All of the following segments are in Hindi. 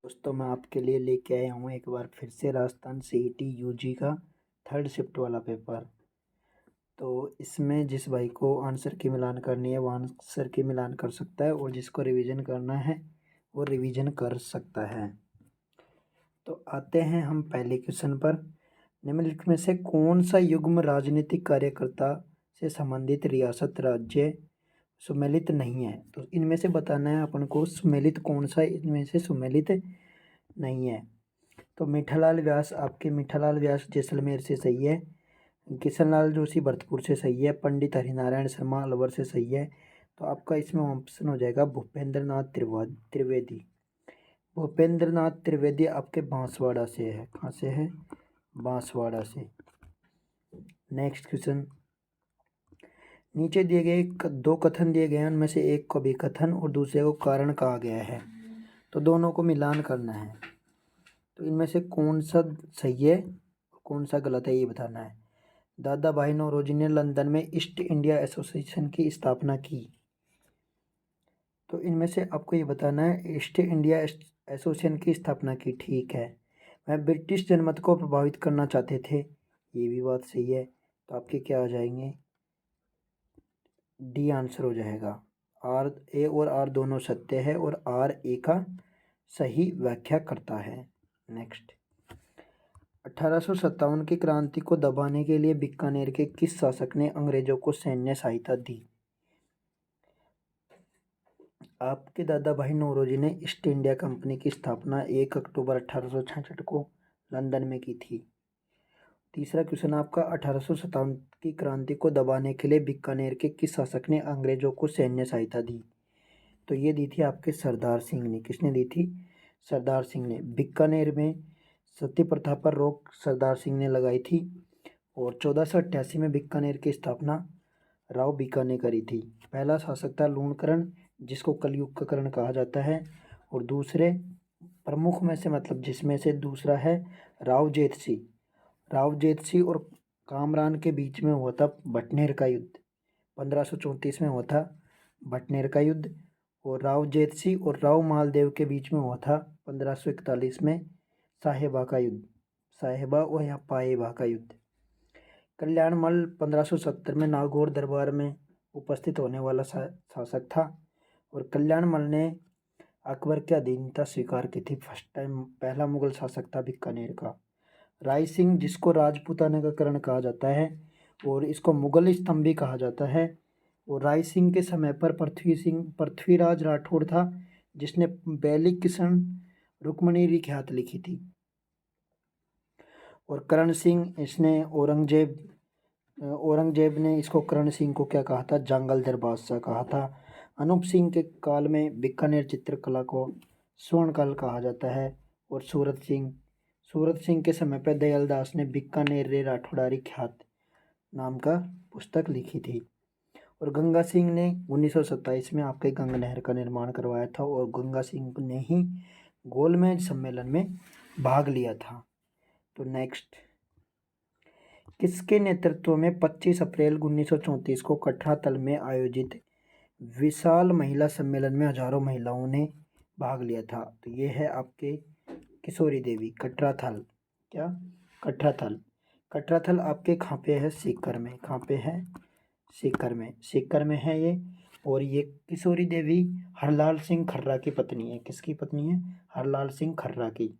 दोस्तों मैं आपके लिए लेके आया हूँ एक बार फिर से राजस्थान सीईटी यूजी का थर्ड शिफ्ट वाला पेपर। तो इसमें जिस भाई को आंसर की मिलान करनी है वो आंसर की मिलान कर सकता है और जिसको रिवीजन करना है वो रिवीजन कर सकता है। तो आते हैं हम पहले क्वेश्चन पर। निम्नलिखित में से कौन सा युग्म राजनीतिक कार्यकर्ता से संबंधित रियासत राज्य सुमेलित नहीं है? तो इनमें से बताना है अपन को सुमेलित कौन सा इनमें से सुमेलित नहीं है। तो मीठालाल व्यास आपके मीठालाल व्यास जैसलमेर से सही है। किशनलाल जोशी भरतपुर से सही है। पंडित हरिनारायण शर्मा अलवर से सही है। तो आपका इसमें ऑप्शन हो जाएगा भूपेंद्र नाथ त्रिवेदी। भूपेंद्र नाथ त्रिवेदी आपके बांसवाड़ा से है। कहाँ से है? बांसवाड़ा से। Next question. नीचे दिए गए दो कथन दिए गए हैं, उनमें से एक को अभिकथन और दूसरे को कारण कहा गया है। तो दोनों को मिलान करना है। तो इनमें से कौन सा सही है कौन सा गलत है ये बताना है। दादा भाई नौरोजी ने लंदन में ईस्ट इंडिया एसोसिएशन की स्थापना की। तो इनमें से आपको ये बताना है ईस्ट इंडिया एसोसिएशन की स्थापना की। ठीक है। वह ब्रिटिश जनमत को प्रभावित करना चाहते थे। ये भी बात सही है। तो आपके क्या आ जाएंगे? डी आंसर हो जाएगा। आर ए और आर दोनों सत्य है और आर ए का सही व्याख्या करता है। नेक्स्ट। 1857 की क्रांति को दबाने के लिए बीकानेर के किस शासक ने अंग्रेजों को सैन्य सहायता दी? आपके दादा भाई नौरोजी ने ईस्ट इंडिया कंपनी की स्थापना 1 अक्टूबर 1866 को लंदन में की थी। तीसरा क्वेश्चन आपका 1857 की क्रांति को दबाने के लिए बीकानेर के किस शासक ने अंग्रेजों को सैन्य सहायता दी? तो ये दी थी आपके सरदार सिंह ने। किसने दी थी? सरदार सिंह ने। बीकानेर में सती प्रथा पर रोक सरदार सिंह ने लगाई थी और 1488 में बीकानेर की स्थापना राव बीका ने करी थी। पहला शासक था लूणकरण, जिसको कलयुग का करण कहा जाता है। और दूसरे प्रमुख में से मतलब जिसमें से दूसरा है राव जेतसिंह। राव जेतसिंह और कामरान के बीच में हुआ था बटनेर का युद्ध। 1534 में हुआ था बटनेर का युद्ध। और राव जेतसिंह और राव मालदेव के बीच में हुआ था 1541 में साहेबा का युद्ध। साहेबा और यहाँ पाएबा का युद्ध। कल्याणमल 1570 में नागौर दरबार में उपस्थित होने वाला शासक था और कल्याणमल ने अकबर की अधीनता स्वीकार की थी। फर्स्ट टाइम पहला मुगल शासक था बीकानेर का। राय सिंह, जिसको राजपूताना का करण कहा जाता है और इसको मुगल स्तंभ भी कहा जाता है। और राय सिंह के समय पर पृथ्वीराज राठौड़ था, जिसने बैली किशन रुक्मणी ख्यात लिखी थी। और करण सिंह, इसने औरंगजेब ने इसको करण सिंह को क्या कहा था? जंगलदर बादशाह कहा था। अनूप सिंह के काल में बीकानेर चित्रकला को स्वर्ण काल कहा जाता है। और सूरत सिंह के समय पर दयाल दास ने बीकानेर रे राठौड़ारी ख्यात नाम का पुस्तक लिखी थी। और गंगा सिंह ने 1927 में आपके गंगा नहर का निर्माण करवाया था और गंगा सिंह ने ही गोलमेज सम्मेलन में भाग लिया था। तो नेक्स्ट। किसके नेतृत्व में 25 अप्रैल 1934 को कटरातल में आयोजित विशाल महिला सम्मेलन में हजारों महिलाओं ने भाग लिया था? तो ये है आपके किशोरी देवी। कटराथल क्या? कटराथल आपके कहाँ पे है? सीकर में। कहाँ पे है? सीकर में है ये। और ये किशोरी देवी हरलाल सिंह खर्रा की पत्नी है। किसकी पत्नी है? हरलाल सिंह खर्रा की।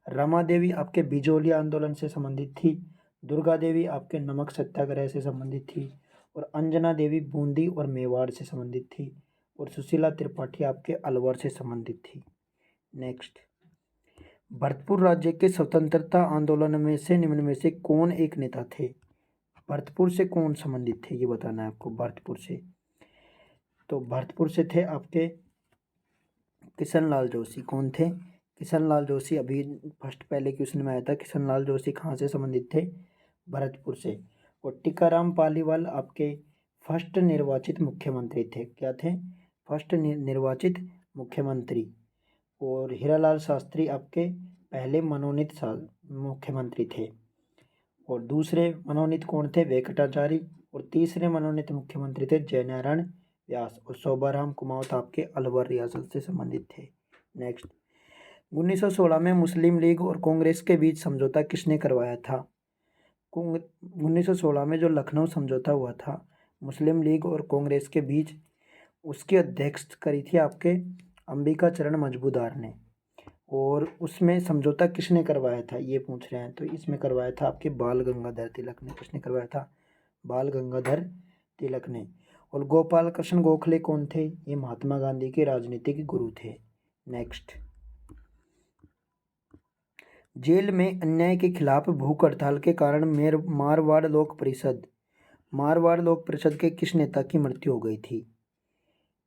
रमा देवी आपके बिजोलिया आंदोलन से संबंधित थी। दुर्गा देवी आपके नमक सत्याग्रह से संबंधित थी। और अंजना देवी बूंदी और मेवाड़ से संबंधित थी। और सुशीला त्रिपाठी आपके अलवर से संबंधित थी। नेक्स्ट। भरतपुर राज्य के स्वतंत्रता आंदोलन में से निम्न में से कौन एक नेता थे? भरतपुर से कौन संबंधित थे ये बताना है आपको। भरतपुर से तो भरतपुर से थे आपके किशनलाल जोशी। कौन थे? किशनलाल जोशी। अभी फर्स्ट पहले क्वेश्चन में आया था किशनलाल जोशी कहाँ से संबंधित थे? भरतपुर से। और टीकाराम पालीवाल आपके फर्स्ट निर्वाचित मुख्यमंत्री थे। क्या थे? फर्स्ट निर्वाचित मुख्यमंत्री। और हीरालाल शास्त्री आपके पहले मनोनीत मुख्यमंत्री थे। और दूसरे मनोनीत कौन थे? वेंकटाचारी। और तीसरे मनोनीत मुख्यमंत्री थे जयनारायण व्यास। और शोभाराम कुमावत आपके अलवर रियासत से संबंधित थे। नेक्स्ट। 1916 में मुस्लिम लीग और कांग्रेस के बीच समझौता किसने करवाया था? 1916 में जो लखनऊ समझौता हुआ था मुस्लिम लीग और कांग्रेस के बीच, उसकी अध्यक्षता करी थी आपके अंबिका चरण मजबूदार ने। और उसमें समझौता किसने करवाया था ये पूछ रहे हैं, तो इसमें करवाया था आपके बाल गंगाधर तिलक ने। किसने करवाया था? बाल गंगाधर तिलक ने। और गोपाल कृष्ण गोखले कौन थे? ये महात्मा गांधी के राजनीतिक गुरु थे। नेक्स्ट, जेल में अन्याय के खिलाफ भूख हड़ताल के कारण मारवाड़ लोक परिषद के किस नेता की मृत्यु हो गई थी?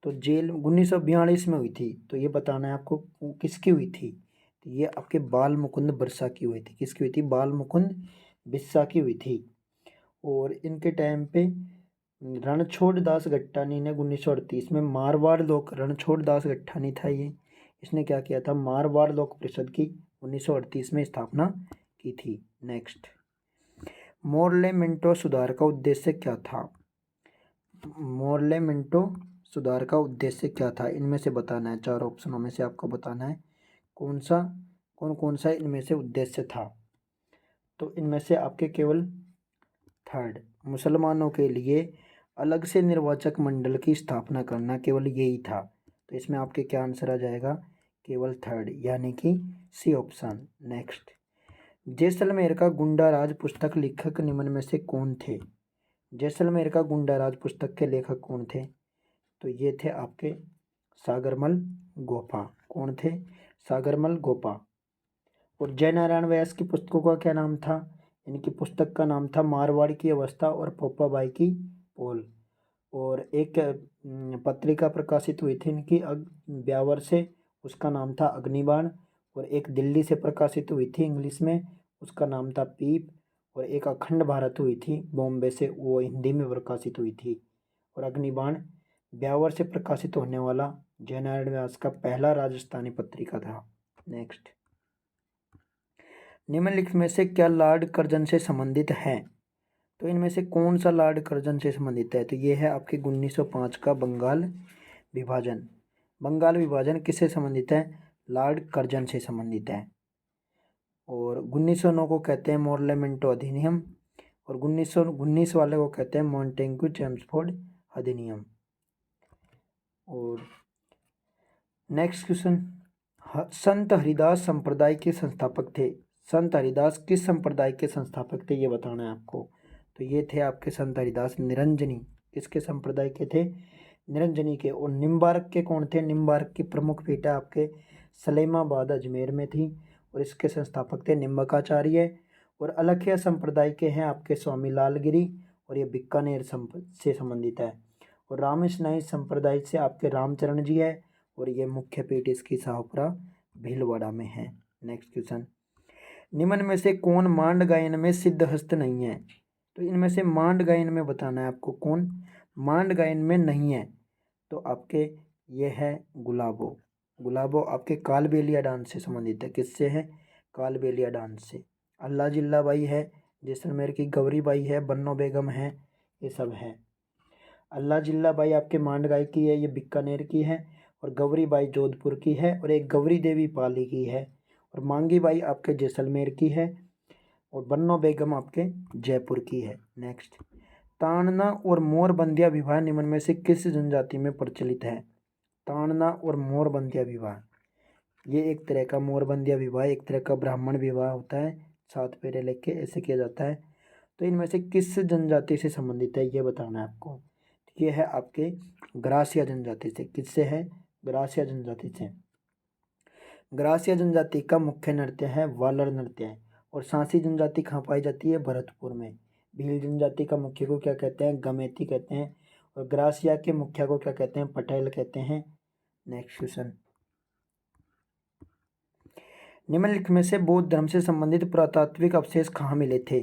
तो जेल 1942 में हुई थी। तो ये बताना है आपको किसकी हुई थी। तो ये आपके बाल मुकुंद बिरसा की हुई थी। किसकी हुई थी? बाल मुकुंद बिरसा की हुई थी। और इनके टाइम पे रणछोड़ दास गट्टानी ने 1938 में रणछोड़ दास गट्टानी था ये, इसने क्या किया था? मारवाड़ लोक परिषद की 1938 में स्थापना की थी। नेक्स्ट, मोर्ले मिंटो सुधार का उद्देश्य क्या था? मोर्ले मिंटो सुधार का उद्देश्य क्या था? इनमें से बताना है, 4 ऑप्शनों में से आपको बताना है कौन कौन सा इनमें से उद्देश्य था। तो इनमें से आपके केवल थर्ड, मुसलमानों के लिए अलग से निर्वाचक मंडल की स्थापना करना, केवल यही था। तो इसमें आपके क्या आंसर आ जाएगा? केवल थर्ड, यानी कि सी ऑप्शन। नेक्स्ट, जैसलमेर का गुंडा राज पुस्तक लेखक निम्न में से कौन थे? जैसलमेर का गुंडा राज पुस्तक के लेखक कौन थे? तो ये थे आपके सागरमल गोपा। कौन थे? सागरमल गोपा। और जयनारायण व्यास की पुस्तकों का क्या नाम था? इनकी पुस्तक का नाम था मारवाड़ की अवस्था और पोपाबाई की पोल। और एक पत्रिका प्रकाशित हुई थी इनकी ब्यावर से, उसका नाम था अग्निबाण। और एक दिल्ली से प्रकाशित हुई थी इंग्लिश में, उसका नाम था पीप। और एक अखंड भारत हुई थी बॉम्बे से, वो हिंदी में प्रकाशित हुई थी। और अग्निबाण ब्यावर से प्रकाशित होने वाला जयनारायण व्यास का पहला राजस्थानी पत्रिका था। नेक्स्ट, निम्नलिखित में से क्या लॉर्ड कर्जन से संबंधित है? तो इनमें से कौन सा लॉर्ड कर्जन से संबंधित है? तो ये है आपके 1905 का बंगाल विभाजन। बंगाल विभाजन किससे संबंधित है? लॉर्ड कर्जन से संबंधित है। और 1909 को कहते हैं मोर्ले मिंटो अधिनियम। और 1919 वाले को कहते हैं मॉन्टेग्यू चेम्सफोर्ड अधिनियम। और नेक्स्ट क्वेश्चन, संत हरिदास संप्रदाय के संस्थापक थे। संत हरिदास किस संप्रदाय के संस्थापक थे ये बताना है आपको। तो ये थे आपके संत हरिदास निरंजनी। किसके संप्रदाय के थे? निरंजनी के। और निम्बार्क के कौन थे? निम्बार्क की प्रमुख पीठा आपके सलेमाबाद अजमेर में थी, और इसके संस्थापक थे निम्बकाचार्य। और अलखिया संप्रदाय के हैं आपके स्वामी लालगिरी, और ये बीकानेर से संबंधित है। और रामस्नाई संप्रदाय से आपके रामचरण जी है, और ये मुख्य पीठ इसकी शाहपुरा भीलवाड़ा में है। नेक्स्ट क्वेश्चन, निम्न में से कौन मांड गायन में सिद्धहस्त नहीं है? तो इनमें से मांड गायन में बताना है आपको कौन मांड गायन में नहीं है। तो आपके ये है गुलाबो। गुलाबो आपके कालबेलिया डांस से संबंधित है। किससे है? कालबेलिया डांस से। अल्लाह जिल्ला बाई है, जैसलमेर की गौरी बाई है, बन्नो बेगम है, ये सब है। अल्लाह जिल्ला बाई आपके मांड गाय की है, ये बीकानेर की है। और गौरी बाई जोधपुर की है, और एक गौरी देवी पाली की है। और मांगी बाई आपके जैसलमेर की है, और बन्नो बेगम आपके जयपुर की है। नेक्स्ट, ताड़ना और मोरबंदिया विवाह निम्न में से किस जनजाति में प्रचलित है? ताड़ना और मोरबंदिया विवाह, ये एक तरह का मोरबंदिया विवाह एक तरह का ब्राह्मण विवाह होता है, 7 फेरे लेके ऐसे किया जाता है। तो इनमें से किस जनजाति से संबंधित है ये बताना है आपको। ये है आपके ग्रासिया जनजाति से। किससे है? ग्रासिया जनजाति से। ग्रासिया जनजाति का मुख्य नृत्य है वालर नृत्य है। और सांसी जनजाति कहाँ पाई जाती है? भरतपुर में। भील जनजाति का मुख्य को क्या कहते हैं? गमेती कहते हैं। और ग्रासिया के मुखिया को क्या कहते हैं? पटेल कहते हैं। नेक्स्ट क्वेश्चन, निम्नलिखित में से बौद्ध धर्म से संबंधित पुरातात्विक अवशेष कहाँ मिले थे?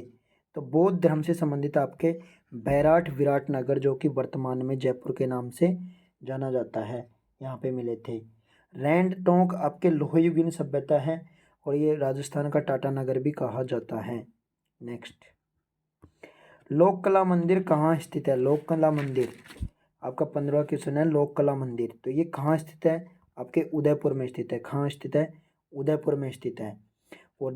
तो बौद्ध धर्म से संबंधित आपके बैराट विराट नगर, जो कि वर्तमान में जयपुर के नाम से जाना जाता है, यहाँ पे मिले थे। रैंड टोंक आपके लोहयुगीन सभ्यता है, और ये राजस्थान का टाटा नगर भी कहा जाता है। नेक्स्ट, लोक कला मंदिर कहाँ स्थित है? लोक कला मंदिर आपका 15वां क्वेश्चन है। लोक कला मंदिर तो ये कहाँ स्थित है? आपके उदयपुर में स्थित है। कहाँ स्थित है? उदयपुर में स्थित है। और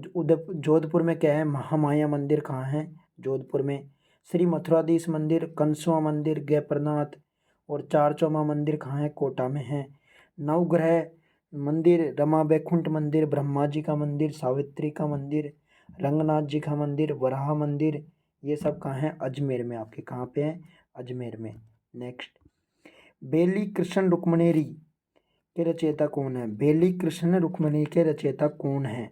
जोधपुर में क्या है, महामाया मंदिर कहाँ है, जोधपुर में। श्री मथुराधीश मंदिर, कंसुआ मंदिर, गैपरनाथ और चारचौमा मंदिर कहाँ है, कोटा में है। नवग्रह मंदिर, रमा बैकुंठ मंदिर, ब्रह्मा जी का मंदिर, सावित्री का मंदिर, रंगनाथ जी का मंदिर, वराह मंदिर, ये सब कहाँ है, अजमेर में। आपके कहाँ पे है, अजमेर में। नेक्स्ट, बेली कृष्ण रुक्मणेरी के रचयिता कौन है, बेली कृष्ण रुक्मणी के रचयिता कौन है।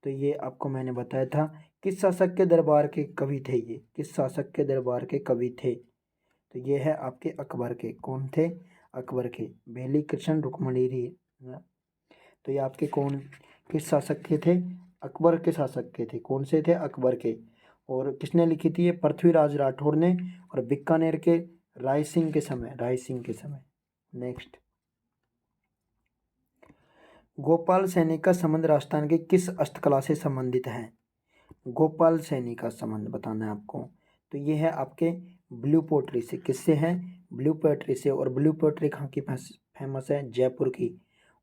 तो ये आपको मैंने बताया था, किस शासक के दरबार के कवि थे ये, किस शासक के दरबार के कवि थे। तो ये है आपके अकबर के, कौन थे, अकबर के, बेली कृष्ण रुक्मणी। तो ये आपके कौन, किस शासक के थे, अकबर के शासक के थे। कौन से थे, अकबर के। और किसने लिखी थी ये, पृथ्वीराज राठौड़ ने, और बीकानेर के राय सिंह के समय, राय सिंह के समय। नेक्स्ट, गोपाल सैनी का संबंध राजस्थान की किस हस्तकला से संबंधित है। गोपाल सैनी का संबंध बताना है आपको। तो ये है आपके ब्लू पोट्री से, किससे है, ब्लू पोट्री से। और ब्लू पोट्री कहाँ की फेमस है, जयपुर की।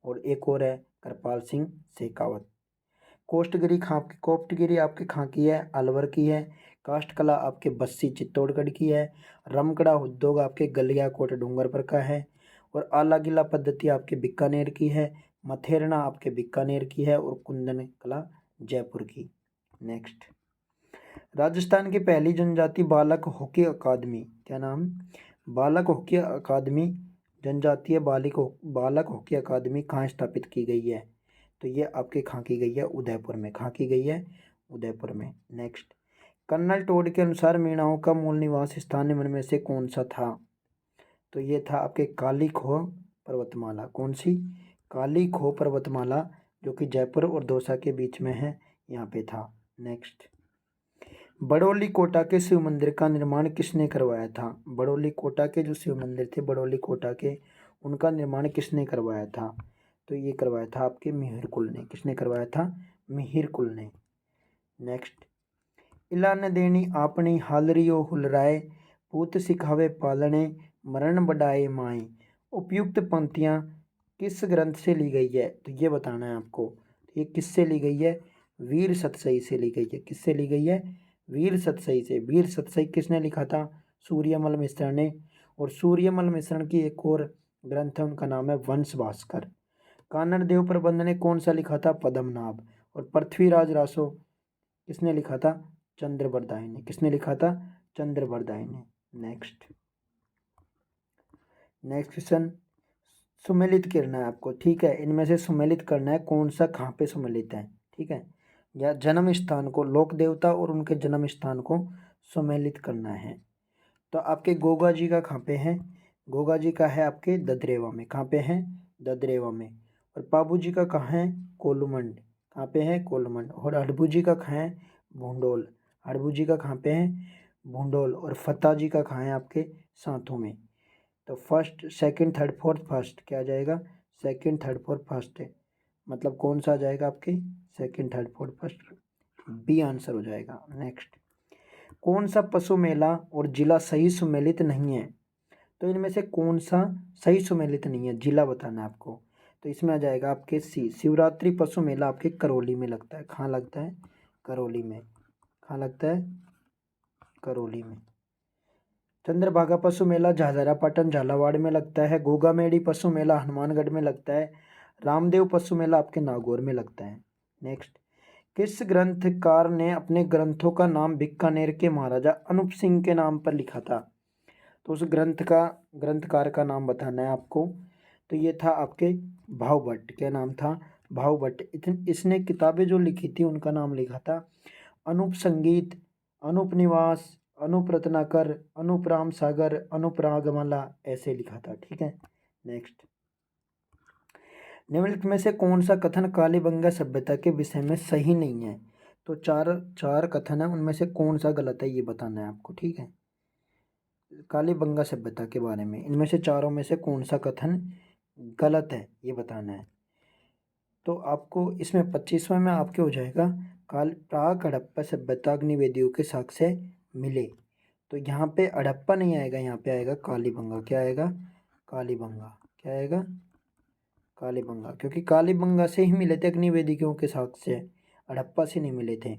और एक और है कृपाल सिंह शेखावत। कोष्टगिरी आपके कहाँ की है, अलवर की है। काष्ठकला आपके बस्सी चित्तौड़गढ़ की है। रमकड़ा उद्योग आपके गलियाकोट डूंगरपुर का है। और आला गिला पद्धति आपके बीकानेर की है। मथेरना आपके बीकानेर की है। और कुंदन कला जयपुर की। नेक्स्ट, राजस्थान की पहली जनजाति बालक हॉकी अकादमी, क्या नाम, बालक हॉकी अकादमी, जनजातीय बालक हॉकी अकादमी कहाँ स्थापित की गई है। तो ये आपके कहाँ की गई है, उदयपुर में। कहाँ की गई है, उदयपुर में। नेक्स्ट, कर्नल टोड के अनुसार मीणाओं का मूल निवास स्थान निम्न में से कौन सा था। तो ये था आपके काली खो पर्वतमाला। कौन सी, काली खो पर्वतमाला, जो कि जयपुर और दौसा के बीच में है, यहाँ पे था। नेक्स्ट, बड़ौली कोटा के शिव मंदिर का निर्माण किसने करवाया था। बड़ौली कोटा के जो शिव मंदिर थे, बड़ौली कोटा के, उनका निर्माण किसने करवाया था। तो ये करवाया था आपके मिहिर कुल ने। किसने करवाया था, मिहिर कुल ने। नेक्स्ट, इला न देनी आपनी हालरियो हुलराय, पूत सिखावे पालने, मरण बढ़ाए माई। उपयुक्त पंक्तियाँ किस ग्रंथ से ली गई है। तो ये बताना है आपको। ये किससे ली गई है, वीर सतसई से ली गई है। किससे ली गई है, वीर सतसई से। वीर सतसई किसने लिखा था, सूर्यमल मिश्र ने। और सूर्यमल मिश्रण की एक और ग्रंथ है, उनका नाम है वंश भास्कर। कानड़ देव प्रबंध ने कौन सा लिखा था, पद्मनाभ। और पृथ्वीराज रासो किसने लिखा था, चंद्रबरदाई ने। किसने लिखा था, चंद्रबरदाई ने। नेक्स्ट क्वेश्चन, सुमेलित करना है आपको, ठीक है। इनमें से सुमेलित करना है कौन सा कहाँ पे सुमेलित है, ठीक है। या जन्म स्थान को, लोक देवता और उनके जन्म स्थान को सुमेलित करना है। तो आपके गोगा जी का कहाँ पे है, गोगा जी का है आपके ददरेवा में। कहाँ पे है, ददरेवा में। और पाबू जी का कहाँ है, कोलुमंड। कहाँ पे है, कोलुमंड। और हड़बू जी का कहाँ है, भूंडोल। हड़बू जी का कहाँ पे है, भूंडोल। और फतेह जी का कहाँ है, आपके साथों में। तो first second third fourth first क्या आ जाएगा, सेकंड थर्ड फोर्थ फर्स्ट है। मतलब कौन सा आ जाएगा आपके, second third fourth first, B answer हो जाएगा। नेक्स्ट, कौन सा पशु मेला और जिला सही सुमेलित नहीं है। तो इनमें से कौन सा सही सुमेलित नहीं है, जिला बताना है आपको। तो इसमें आ जाएगा आपके सी, शिवरात्रि पशु मेला आपके करौली में लगता है। कहाँ लगता है, करौली में। कहाँ लगता है, करौली में। चंद्रभागा पशु मेला झालरापाटन झालावाड़ में लगता है। गोगामेड़ी पशु मेला हनुमानगढ़ में लगता है। रामदेव पशु मेला आपके नागौर में लगता है। नेक्स्ट, किस ग्रंथकार ने अपने ग्रंथों का नाम बीकानेर के महाराजा अनूप सिंह के नाम पर लिखा था। तो उस ग्रंथकार का नाम बताना है आपको। तो ये था आपके भावभट्ट। क्या नाम था, भावभट्ट। इसने किताबें जो लिखी थी उनका नाम लिखा था अनूप संगीत, अनूप निवास, अनूप रत्नाकर, अनूप राम सागर, अनूप रागमाला, ऐसे लिखा था, ठीक है। नेक्स्ट, निम्नलिखित में से कौन सा कथन कालीबंगा सभ्यता के विषय में सही नहीं है। तो चार कथन है, उनमें से कौन सा गलत है ये बताना है आपको, ठीक है। कालीबंगा सभ्यता के बारे में इनमें से चारों में से कौन सा कथन गलत है ये बताना है। तो आपको इसमें 25वें में आपके हो जाएगा, प्राक हड़प्पा सभ्यता अग्निवेदियों के साक्ष्य मिले। तो यहाँ पे हड़प्पा नहीं आएगा, यहाँ पे आएगा कालीबंगा। क्या आएगा, कालीबंगा। क्या आएगा, कालीबंगा, क्योंकि कालीबंगा से ही मिले थे अग्निवेदियों के साक्ष्य, हड़प्पा से नहीं मिले थे।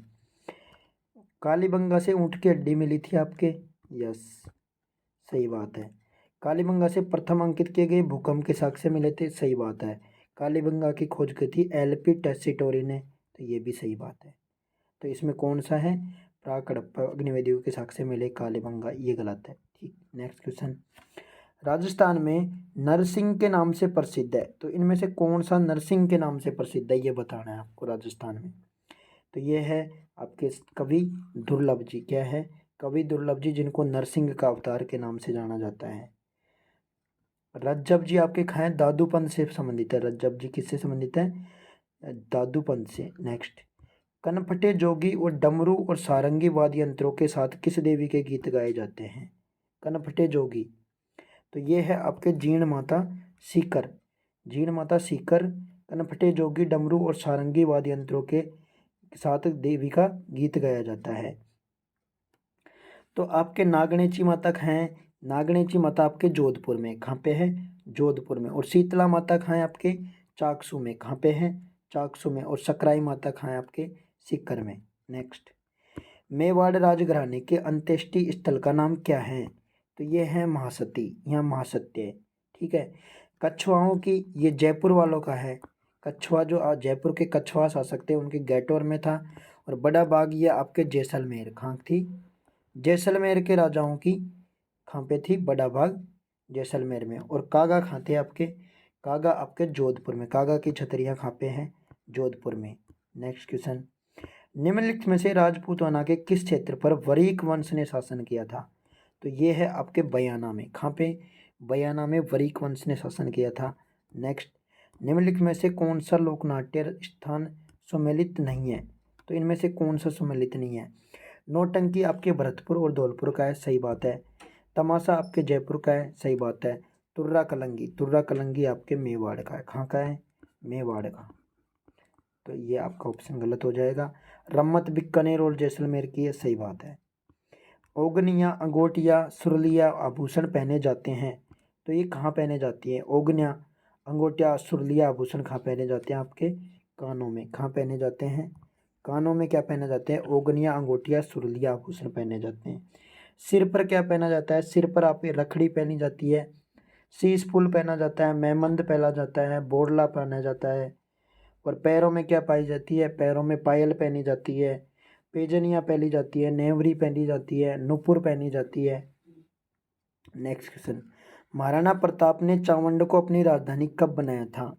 कालीबंगा से ऊँट की हड्डी मिली थी आपके, यस सही बात है। कालीबंगा से प्रथम अंकित किए गए भूकंप के साक्ष्य मिले थे, सही बात है। कालीबंगा की खोज की थी एलपी टेस्सीटोरी ने, तो ये भी सही बात है। तो इसमें कौन सा है, प्राक हड़प्पा अग्निवेदियों के साक्ष्य मिले कालीबंगा, ये गलत है। ठीक, नेक्स्ट क्वेश्चन। राजस्थान में नरसिंह के नाम से प्रसिद्ध है, तो इनमें से कौन सा नरसिंह के नाम से प्रसिद्ध है, ये बताना है आपको राजस्थान में। तो ये है आपके कवि दुर्लभ जी, क्या है, कवि दुर्लभ जी, जिनको नरसिंह का अवतार के नाम से जाना जाता है। रज्जब जी आपके खाएं दादूपंत से संबंधित है, रज्जब जी किससे संबंधित है, दादूपंत से। नेक्स्ट, कनपटे जोगी और डमरू और सारंगी वाद्य यंत्रों के साथ किस देवी के गीत गाए जाते हैं। कनपटे जोगी, तो ये है आपके जीण माता सीकर, जीण माता सीकर, कनपटे जोगी, डमरू और सारंगी वाद्य यंत्रों के साथ देवी का गीत गाया जाता है। तो आपके नागणेची माता हैं, नागणेची माता आपके जोधपुर में, कहाँ पे है, जोधपुर में। और शीतला माता कहाँ है आपके, चाकसू में, कहाँ पे है, चाकसू में। और सकराई माता कहाँ है आपके, सीकर में। नेक्स्ट, मेवाड़ राजघराने के अंत्येष्टि स्थल का नाम क्या है, तो ये है महासती, यहाँ महासत्य है। ठीक है, कछुआओं की, ये जयपुर वालों का है, कछुआ जो जयपुर के कछुआ शासक थे उनके गैटोर में था। और बड़ा बाग ये आपके जैसलमेर, कहाँ थी, जैसलमेर के राजाओं की कहाँ पे थी, बड़ा बाग जैसलमेर में। और कागा कहाँ थे आपके, कागा आपके जोधपुर में, कागा की छतरियाँ कहाँ पे हैं, जोधपुर में। नेक्स्ट क्वेश्चन, निम्नलिखित में से राजपूताना के किस क्षेत्र पर वरीक वंश ने शासन किया था, तो ये है आपके बयाना में, कहाँ पे, बयाना में वरीक वंश ने शासन किया था। नेक्स्ट, निम्नलिखित में से कौन सा लोकनाट्य स्थान सुमेलित नहीं है, तो इनमें से कौन सा सुमेलित नहीं है। नौटंकी आपके भरतपुर और धौलपुर का है, सही बात है। तमाशा आपके जयपुर का है, सही बात है। तुर्रा कलंगी, तुर्रा कलंगी आपके मेवाड़ का है, कहाँ का है, मेवाड़ का, तो ये आपका ऑप्शन गलत हो जाएगा। रम्मत बीकानेर और जैसलमेर की है, सही बात है। ओगनिया, अंगोटिया, सुरलिया आभूषण पहने जाते हैं, तो ये कहाँ पहने जाती है, ओगनिया, अंगोटिया, सुरलिया आभूषण कहाँ पहने जाते हैं आपके, कानों में, कहाँ पहने जाते हैं, कानों में क्या पहने जाते हैं, ओगनिया, अंगोटिया, सुरलिया आभूषण पहने जाते हैं। सिर पर क्या पहना जाता है, सिर पर आपकी रखड़ी पहनी जाती है, शीश फूल पहना जाता है, मेहमंद पहना जाता है, बोरला पहना जाता है। और पैरों में क्या पाई जाती है, पैरों में पायल पहनी जाती है, पेजनियाँ पहनी जाती है, नेवरी पहनी जाती है, नुपुर पहनी जाती है। नेक्स्ट क्वेश्चन, महाराणा प्रताप ने चावंड को अपनी राजधानी कब बनाया था,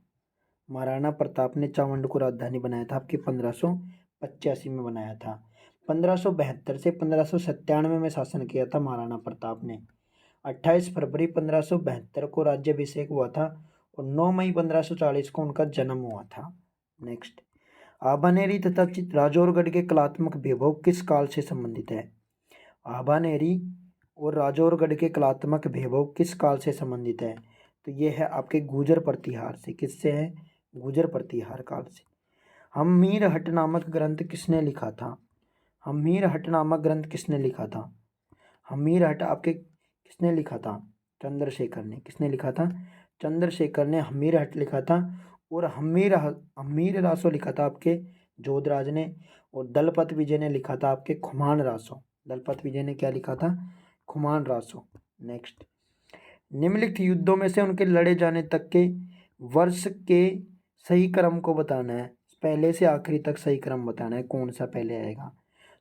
महाराणा प्रताप ने चावंड को राजधानी बनाया था आपके 1585 में बनाया था। 1572 से 1597 में शासन किया था महाराणा प्रताप ने। 28 फरवरी 1572 को राज्याभिषेक हुआ था और 9 मई 1540 को उनका जन्म हुआ था। नेक्स्ट, आभानेरी तथा राजौरगढ़ के कलात्मक वैभव किस काल से संबंधित है, आभानेरी और राजौरगढ़ के कलात्मक वैभव किस काल से संबंधित है, तो ये है आपके गुर्जर प्रतिहार से, किससे है, गुर्जर प्रतिहार काल से। हम्मीर हट नामक ग्रंथ किसने लिखा था, हम्मीर हट नामक ग्रंथ किसने लिखा था, हम्मीर हट आपके किसने लिखा था, चंद्रशेखर ने, किसने लिखा था, चंद्रशेखर ने हम्मीर हट लिखा था। और हम्मीर रासो लिखा था आपके जोधराज ने। और दलपत विजय ने लिखा था आपके खुमान रासो, दलपत विजय ने क्या लिखा था, खुमान रासो। नेक्स्ट, निम्नलिखित युद्धों में से उनके लड़े जाने तक के वर्ष के सही क्रम को बताना है, पहले से आखिरी तक सही क्रम बताना है, कौन सा पहले आएगा।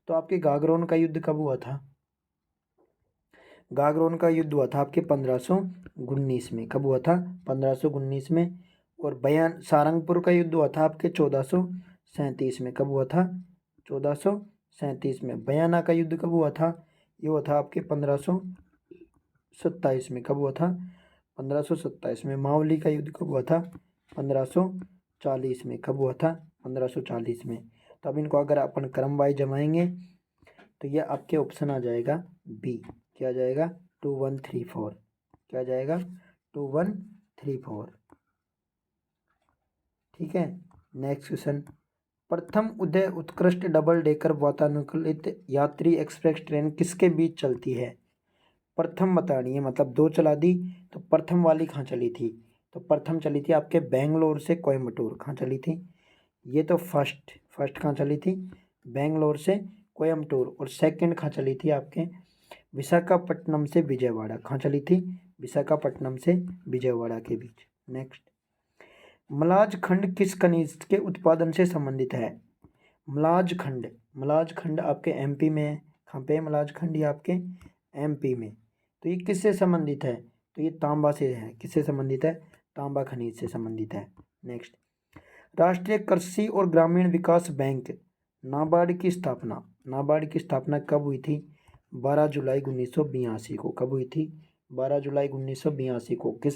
तो आपके गागरोन का युद्ध कब हुआ था, गागरोन का युद्ध हुआ था आपके 1519 में, कब हुआ था, 1519 में। और बयान सारंगपुर का युद्ध हुआ था आपके 1437 में, कब हुआ था, 1437 में। बयाना का युद्ध कब हुआ था, ये हुआ था आपके 1527 में, कब हुआ था, 1527 में। मावली का युद्ध कब हुआ था, 1540 में, कब हुआ था, 1540 में। तो अब इनको अगर अपन क्रम वाइज जमाएंगे तो ये आपके ऑप्शन आ जाएगा बी, क्या जाएगा, 2134, क्या जाएगा, 2134। ठीक है, नेक्स्ट क्वेश्चन, प्रथम उदय उत्कृष्ट डबल डेकर वातानुकूलित यात्री एक्सप्रेस ट्रेन किसके बीच चलती है, प्रथम बतानी है, मतलब दो चला दी तो प्रथम वाली कहाँ चली थी, तो प्रथम चली थी आपके बेंगलोर से कोयम्बटूर। कहाँ चली थी? ये तो फर्स्ट कहाँ चली थी? बेंगलोर से कोयम्बटूर। और सेकंड कहाँ चली थी आपके? विशाखापट्टनम से विजयवाड़ा। कहाँ चली थी? विशाखापट्टनम से विजयवाड़ा के बीच। नेक्स्ट, मलाज खंड किस खनिज के उत्पादन से संबंधित है? मलाज खंड आपके एमपी में है। कहाँ पे? मलाज खंड ये आपके एमपी में। तो ये किससे संबंधित है? तो ये तांबा से है। किससे संबंधित है? तांबा खनिज से संबंधित है। नेक्स्ट, राष्ट्रीय कृषि और ग्रामीण विकास बैंक नाबार्ड की स्थापना कब हुई थी? 12 जुलाई 1982 को। कब हुई थी? 12 जुलाई 1982 को। किस?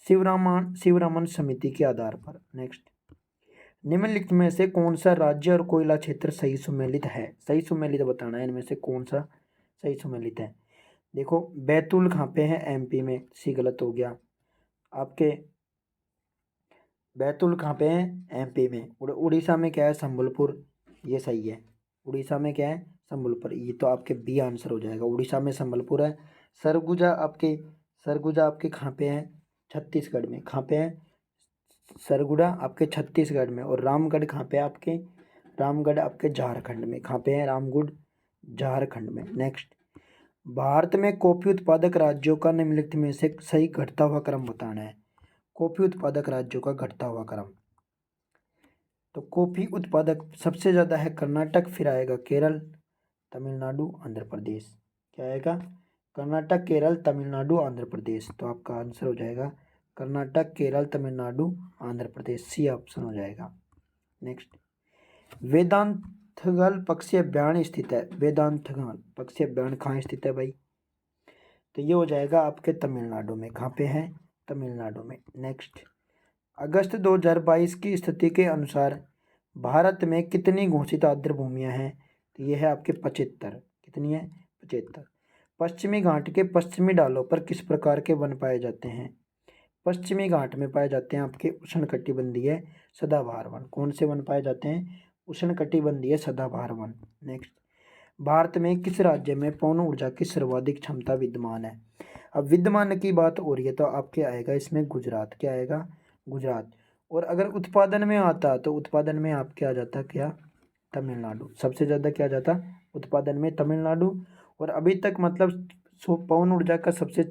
शिवरामन समिति के आधार पर। नेक्स्ट, निम्नलिखित में से कौन सा राज्य और कोयला क्षेत्र सही सुमेलित है? सही सुमेलित बताना है इनमें से कौन सा सही सुमेलित है। देखो, बैतूल कहाँ पे है? एमपी में। सी गलत हो गया आपके। बैतूल कहाँ पे है? एमपी में। और उड़ीसा में क्या है? संबलपुर। ये सही है। उड़ीसा में क्या है? संबलपुर। ये तो आपके बी आंसर हो जाएगा। उड़ीसा में संबलपुर है। सरगुजा आपके कहाँ पे है? छत्तीसगढ़ में। कहाँ पे है? सरगुड़ा आपके छत्तीसगढ़ में। और रामगढ़ कहाँ पे है आपके? रामगढ़ आपके झारखंड में। कहाँ पे है? रामगढ़ झारखंड में। नेक्स्ट, भारत में कॉफी उत्पादक राज्यों का निम्नलिखित में से सही घटता हुआ क्रम बताना है। कॉफी उत्पादक राज्यों का घटता हुआ क्रम। तो कॉफी उत्पादक सबसे ज़्यादा है कर्नाटक, फिर आएगा केरल, तमिलनाडु, आंध्र प्रदेश। क्या आएगा? कर्नाटक, केरल, तमिलनाडु, आंध्र प्रदेश। तो आपका आंसर हो जाएगा कर्नाटक, केरल, तमिलनाडु, आंध्र प्रदेश। सी ऑप्शन हो जाएगा। नेक्स्ट, वेदांतगल पक्षी अभ्यारण्य स्थित है। वेदांतगल पक्षी अभ्यारण्य कहाँ स्थित है भाई? तो ये हो जाएगा आपके तमिलनाडु में। कहाँ पे है? तमिलनाडु में। नेक्स्ट, अगस्त 2022 की स्थिति के अनुसार भारत में कितनी घोषित आर्द्र भूमियाँ हैं? तो ये है आपके 75। कितनी है? 75। पश्चिमी घाट के पश्चिमी ढालों पर किस प्रकार के वन पाए जाते हैं? पश्चिमी घाट में पाए जाते हैं आपके उष्णकटिबंधीय सदाबहार वन। कौन से वन पाए जाते हैं? उष्णकटिबंधीय सदाबहार वन। नेक्स्ट, भारत में किस राज्य में पवन ऊर्जा की सर्वाधिक क्षमता विद्यमान है? अब विद्यमान की बात हो रही है तो आपके आएगा इसमें गुजरात। क्या आएगा? गुजरात। और अगर उत्पादन में आता तो उत्पादन में आपके आ जाता क्या? तमिलनाडु। सबसे ज़्यादा क्या जाता? उत्पादन में तमिलनाडु। और अभी तक मतलब पवन ऊर्जा का सबसे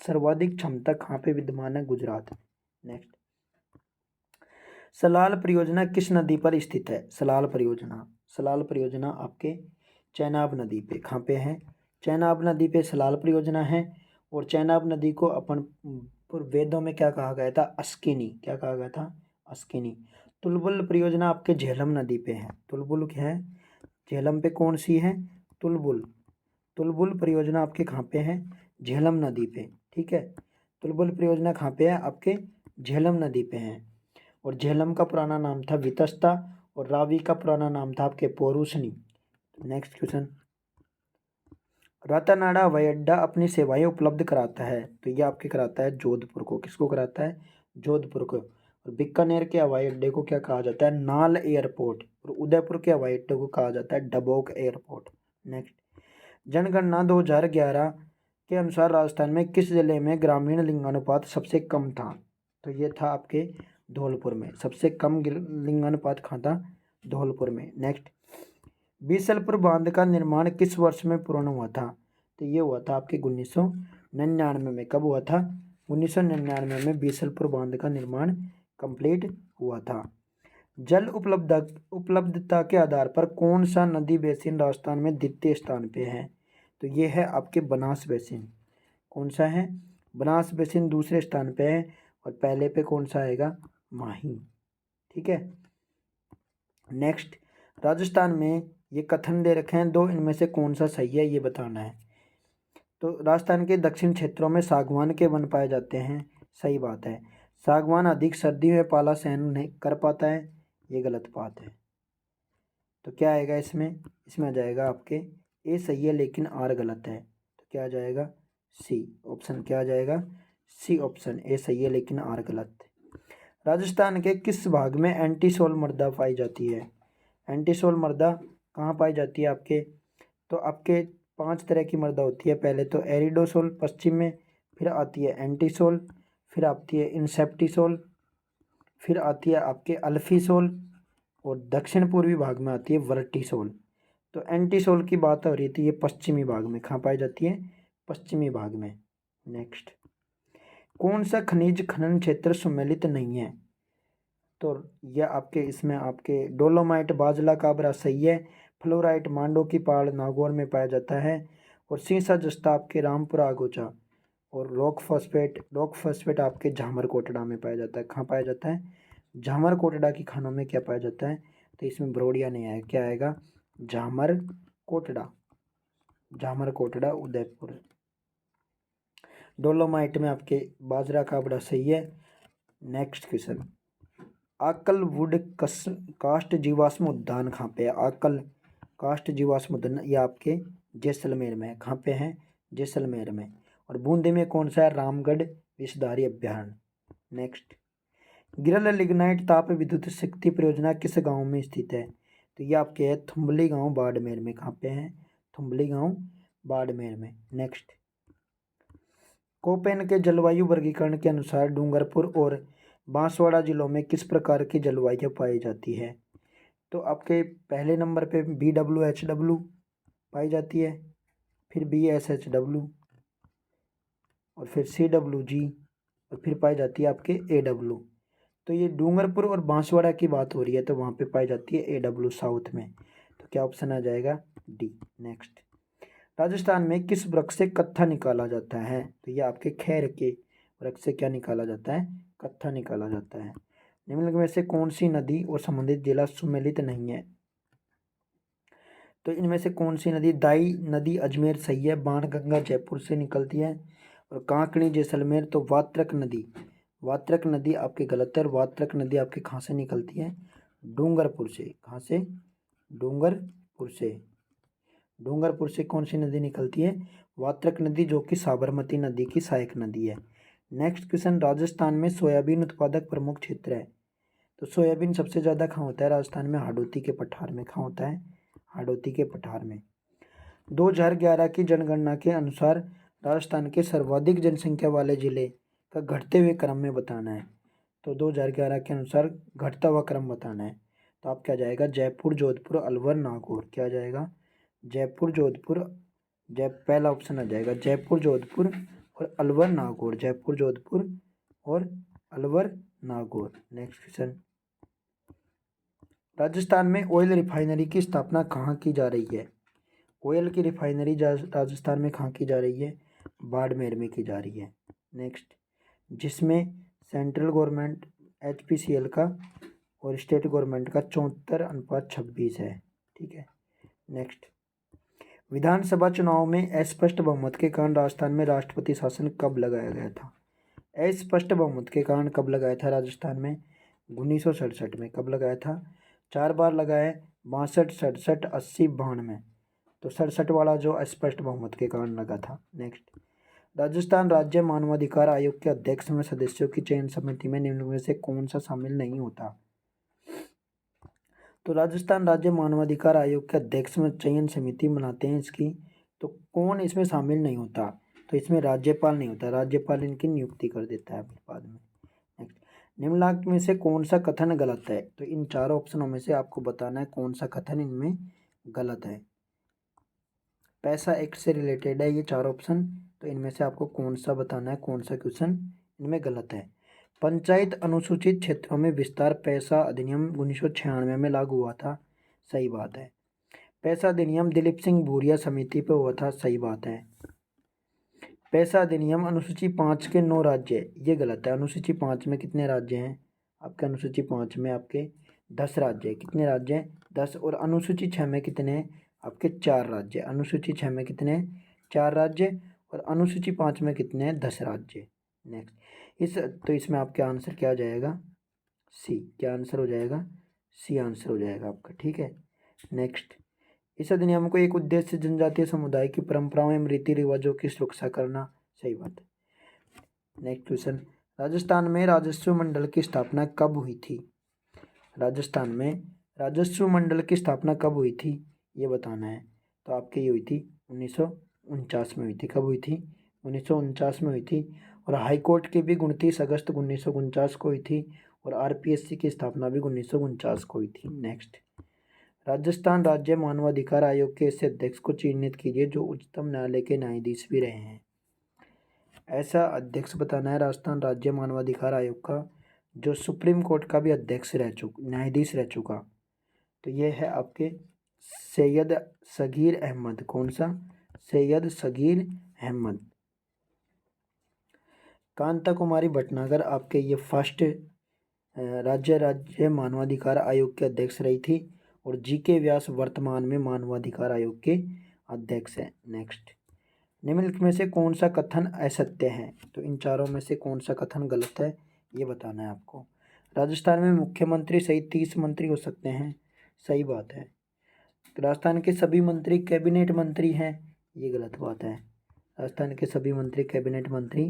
सर्वाधिक क्षमता कहाँ पे विद्यमान है? गुजरात। नेक्स्ट, सलाल परियोजना किस नदी पर स्थित है? सलाल परियोजना आपके चेनाब नदी पे। कहाँ पे है? चेनाब नदी पे सलाल परियोजना है। और चेनाब नदी को अपन वेदों में क्या कहा गया था? अस्किनी। क्या कहा गया था? अस्किनी। तुलबुल परियोजना आपके झेलम नदी पे है। तुलबुल क्या है? झेलम पे कौन सी है? तुलबुल परियोजना आपके कहाँ पे है? झेलम नदी पे। ठीक है, तुलबुल परियोजना कहाँ पे है? आपके झेलम नदी पे है। और झेलम का पुराना नाम था वितस्ता और रावी का पुराना नाम था आपके पोरुशनी। नेक्स्ट क्वेश्चन, रातानाडा हवाई अड्डा अपनी सेवाएं उपलब्ध कराता है। तो ये आपके कराता है जोधपुर को। किसको कराता है? जोधपुर को। और बीकानेर के हवाई अड्डे को क्या कहा जाता है? नाल एयरपोर्ट। और उदयपुर के हवाई अड्डे को कहा जाता है डबोक एयरपोर्ट। नेक्स्ट, जनगणना 2011 के अनुसार राजस्थान में किस जिले में ग्रामीण लिंगानुपात सबसे कम था? तो ये था आपके धौलपुर में। सबसे कम लिंगानुपात कहाँ था? धौलपुर में। नेक्स्ट, बीसलपुर बांध का निर्माण किस वर्ष में पूर्ण हुआ था? तो ये हुआ था आपके 1999 में। कब हुआ था? 1999 में बीसलपुर बांध का निर्माण कंप्लीट हुआ था। जल उपलब्धता के आधार पर कौन सा नदी बेसिन राजस्थान में द्वितीय स्थान पे है? तो ये है आपके बनास बेसिन। कौन सा है? बनास बेसिन दूसरे स्थान पे है। और पहले पे कौन सा आएगा? माही। ठीक है। नेक्स्ट, राजस्थान में ये कथन दे रखे हैं दो, इनमें से कौन सा सही है ये बताना है। तो राजस्थान के दक्षिण क्षेत्रों में सागवान के वन पाए जाते हैं। सही बात है। सागवान अधिक सर्दी में पाला सहन नहीं कर पाता है। ये गलत बात है। तो क्या आएगा इसमें? इसमें आ जाएगा आपके ए सही है लेकिन आर गलत है। तो क्या आ जाएगा? C option. क्या आ जाएगा? C option. ए सही है लेकिन आर गलत। राजस्थान के किस भाग में एंटीसोल मृदा पाई जाती है? एंटीसोल मृदा कहाँ पाई जाती है आपके? तो आपके 5 तरह की मृदा होती है। पहले तो एरिडोसोल पश्चिम में, फिर आती है एंटीसोल, फिर आती है इंसेप्टिसोल, फिर आती है आपके अल्फीसोल, और दक्षिण पूर्वी भाग में आती है वर्टिसोल। तो एंटीसोल की बात हो रही थी, ये पश्चिमी भाग में, कहाँ पाई जाती है? पश्चिमी भाग में। नेक्स्ट, कौन सा खनिज खनन क्षेत्र सम्मिलित नहीं है? तो यह आपके इसमें आपके डोलोमाइट बाजला काबरा सही है, फ्लोराइट मांडो की पहाड़ नागौर में पाया जाता है, और सीसा जस्ता आपके रामपुरा आगोचा, और रॉक फॉस्फेट आपके झामर कोटड़ा में पाया जाता है। कहाँ पाया जाता है? झामर कोटड़ा की खानों में क्या पाया जाता है? तो इसमें ब्रोडिया नहीं आएगा, क्या आएगा? झामर कोटड़ा, झामर कोटड़ा उदयपुर। डोलोमाइट में आपके बाजरा काबड़ा सही है। नेक्स्ट क्वेश्चन, आकल वुड कास्ट जीवाश्म उद्यान कहाँ पे है? आकल कास्ट जीवाश्म उद्यान ये आपके जैसलमेर में है। कहाँ पे है? जैसलमेर में। और बूंदी में कौन सा है? रामगढ़ विषधारी अभ्यारण्य। नेक्स्ट, गिरल लिग्नाइट ताप विद्युत शक्ति परियोजना किस गांव में स्थित है? तो ये आपके है थुम्बली गांव बाड़मेर में। कहाँ पे है? थुम्बली गांव बाड़मेर में। नेक्स्ट, कोपेन के जलवायु वर्गीकरण के अनुसार डूंगरपुर और बांसवाड़ा जिलों में किस प्रकार की जलवायु पाई जाती है? तो आपके पहले नंबर पे BWHW पाई जाती है, फिर BSHW, और फिर CWG, और फिर पाई जाती है आपके AW। तो ये डूंगरपुर और बांसवाड़ा की बात हो रही है, तो वहाँ पे पाई जाती है AW साउथ में। तो क्या ऑप्शन आ जाएगा? D। नेक्स्ट, राजस्थान में किस वृक्ष से कत्था निकाला जाता है? तो ये आपके खैर के वृक्ष से क्या निकाला जाता है? कत्था निकाला जाता है। निम्नलिखित में से कौन सी नदी और संबंधित जिला सम्मिलित नहीं है? तो इनमें से कौन सी नदी? दाई नदी अजमेर सही है, बाणगंगा जयपुर से निकलती है, और कांकणी जैसलमेर। तो वात्रक नदी आपके गलत है, और वात्रक नदी आपके कहाँ से निकलती है? डूंगरपुर से। कहाँ से? डूंगरपुर से। डूंगरपुर से कौन सी नदी निकलती है? वात्रक नदी, जो कि साबरमती नदी की सहायक नदी है। नेक्स्ट क्वेश्चन, राजस्थान में सोयाबीन उत्पादक प्रमुख क्षेत्र है। तो सोयाबीन सबसे ज़्यादा कहाँ होता है राजस्थान में? हाडोती के पठार में। कहाँ होता है? हाडोती के पठार में। 2011 की जनगणना के अनुसार राजस्थान के सर्वाधिक जनसंख्या वाले जिले का घटते हुए क्रम में बताना है। तो 2011 के अनुसार घटता हुआ क्रम बताना है। तो आप क्या जाएगा? जयपुर, जोधपुर, अलवर, नागौर। क्या जाएगा? जयपुर, जोधपुर, पहला ऑप्शन आ जाएगा जयपुर, जोधपुर और अलवर, नागौर। जयपुर, जोधपुर और अलवर, नागौर। नेक्स्ट क्वेश्चन, राजस्थान में ऑयल रिफाइनरी की स्थापना कहाँ की जा रही है? ऑयल की रिफाइनरी राजस्थान में कहाँ की जा रही है? बाड़मेर में की जा रही है। नेक्स्ट, जिसमें सेंट्रल गवर्नमेंट HPCL का और स्टेट गवर्नमेंट का 74:26 है। ठीक है। नेक्स्ट, विधानसभा चुनाव में अस्पष्ट बहुमत के कारण राजस्थान में राष्ट्रपति शासन कब लगाया गया था? अस्पष्ट बहुमत के कारण कब लगाया था राजस्थान में? 1967 में। कब लगाया था? 4 बार लगाया, 62, 67, 80, 92। तो 67 वाला जो अस्पष्ट बहुमत के कारण लगा था। नेक्स्ट, राजस्थान राज्य मानवाधिकार आयोग के अध्यक्ष में सदस्यों की चयन समिति में निम्न में से कौन सा शामिल नहीं होता? तो राजस्थान राज्य मानवाधिकार आयोग के अध्यक्ष में चयन समिति बनाते हैं इसकी, तो कौन इसमें शामिल नहीं होता? तो इसमें राज्यपाल नहीं होता, राज्यपाल इनकी नियुक्ति कर देता है बाद में। नेक्स्ट, निम्नलिखित में से कौन सा कथन गलत है? तो इन चारों ऑप्शनों में से आपको बताना है कौन सा कथन इनमें गलत है। पैसा एक्ट से रिलेटेड है ये चार ऑप्शन, तो इनमें से आपको कौन सा बताना है, कौन सा क्वेश्चन इनमें गलत है। पंचायत अनुसूचित क्षेत्रों में विस्तार पैसा अधिनियम 1996 में लागू हुआ था, सही बात है। पैसा अधिनियम दिलीप सिंह भूरिया समिति पर हुआ था, सही बात है। पैसा अधिनियम अनुसूची 5 के 9 राज्य, ये गलत है। अनुसूची 5 में कितने राज्य हैं? आपके अनुसूची 5 में आपके 10 राज्य हैं। कितने राज्य हैं? 10। और अनुसूची 6 में कितने हैं? आपके 4 राज्य। अनुसूची 6 में कितने हैं? 4 राज्य। और अनुसूची 5 में कितने हैं? 10 राज्य। नेक्स्ट, तो इसमें आपका आंसर क्या आ जाएगा? सी। क्या आंसर हो जाएगा? सी आंसर हो जाएगा आपका। ठीक है। नेक्स्ट, इस अधिनियम को एक उद्देश्य जनजातीय समुदाय की परंपराओं एवं रीति रिवाजों की सुरक्षा करना, सही बात है। नेक्स्ट क्वेश्चन, राजस्थान में राजस्व मंडल की स्थापना कब हुई थी? राजस्थान में राजस्व मंडल की स्थापना कब हुई थी, ये बताना है। तो आपकी ये हुई थी 1949 में हुई थी। कब हुई थी? 1949 में हुई थी। और हाई कोर्ट की भी 29 अगस्त 1949 को हुई थी और आरपीएससी की स्थापना भी 1949 को हुई थी। नेक्स्ट, राजस्थान राज्य मानवाधिकार आयोग के ऐसे अध्यक्ष को चिन्हित कीजिए जो उच्चतम न्यायालय के न्यायाधीश भी रहे हैं। ऐसा अध्यक्ष बताना है राजस्थान राज्य मानवाधिकार आयोग का जो सुप्रीम कोर्ट का भी न्यायाधीश रह चुका। तो ये है आपके सैयद सगीर अहमद। कौन सा? सैयद सगीर अहमद। कांता कुमारी भटनागर आपके ये फर्स्ट राज्य मानवाधिकार आयोग के अध्यक्ष रही थी और जीके व्यास वर्तमान में मानवाधिकार आयोग के अध्यक्ष हैं। नेक्स्ट, निम्नलिखित में से कौन सा कथन असत्य है? तो इन चारों में से कौन सा कथन गलत है ये बताना है आपको। राजस्थान में मुख्यमंत्री सहित 30 मंत्री हो सकते हैं, सही बात है। राजस्थान के सभी मंत्री कैबिनेट मंत्री हैं, ये गलत बात है। राजस्थान के सभी मंत्री कैबिनेट मंत्री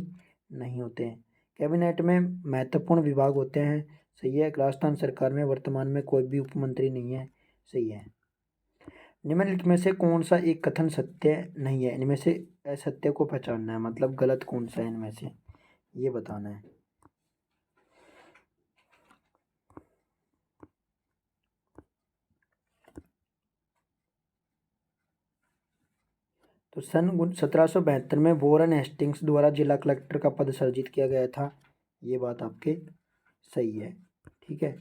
नहीं होते हैं। कैबिनेट में महत्वपूर्ण विभाग होते हैं, सही है। राजस्थान सरकार में वर्तमान में कोई भी उपमंत्री नहीं है, सही है। निम्नलिखित में से कौन सा एक कथन सत्य नहीं है? इनमें से असत्य को पहचानना है, मतलब गलत कौन सा है इनमें से ये बताना है। तो सन 1772 में वॉरेन हेस्टिंग्स द्वारा जिला कलेक्टर का पद सृजित किया गया था, ये बात आपके सही है। ठीक है।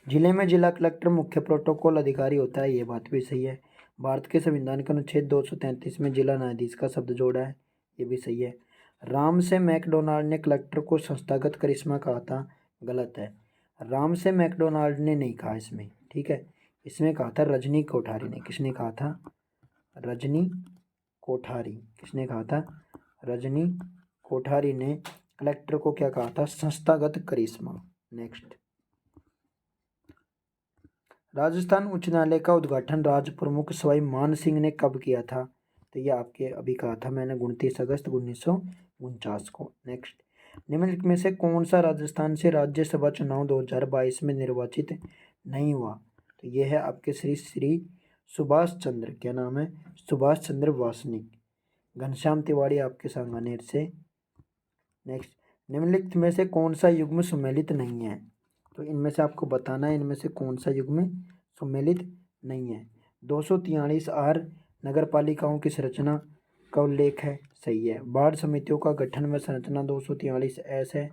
जिले में जिला कलेक्टर मुख्य प्रोटोकॉल अधिकारी होता है, ये बात भी सही है। भारत के संविधान के अनुच्छेद 233 में जिला न्यायाधीश का शब्द जोड़ा है, ये भी सही है। राम से मैकडोनाल्ड ने कलेक्टर को संस्थागत करिश्मा कहा था, गलत है। राम से मैकडोनाल्ड ने नहीं कहा इसमें, ठीक है। इसमें कहा था रजनी कोठारी ने। किसने कहा था? रजनी कोठारी। किसने कहा था? रजनी कोठारी ने कलेक्टर को क्या कहा था? संस्थागत करिश्मा। नेक्स्ट, राजस्थान उच्च न्यायालय का उद्घाटन राज प्रमुख सवाई मान सिंह ने कब किया था? तो ये आपके अभी कहा था मैंने 29 अगस्त 1949 को। नेक्स्ट, निम्नलिखित में से कौन सा राजस्थान से राज्यसभा चुनाव 2022 में निर्वाचित नहीं हुआ? तो ये है आपके श्री श्री सुभाष चंद्र, क्या नाम है? सुभाष चंद्र वासनिक। घनश्याम तिवाड़ी आपके सांगानेर से। नेक्स्ट, निम्नलिखित में से कौन सा युग्म सुमेलित नहीं है? तो इनमें से आपको बताना है इनमें से कौन सा युग्म सुमेलित नहीं है। 243 आर नगर पालिकाओं की संरचना का उल्लेख है, सही है। वार्ड समितियों का गठन में संरचना 243 एस है,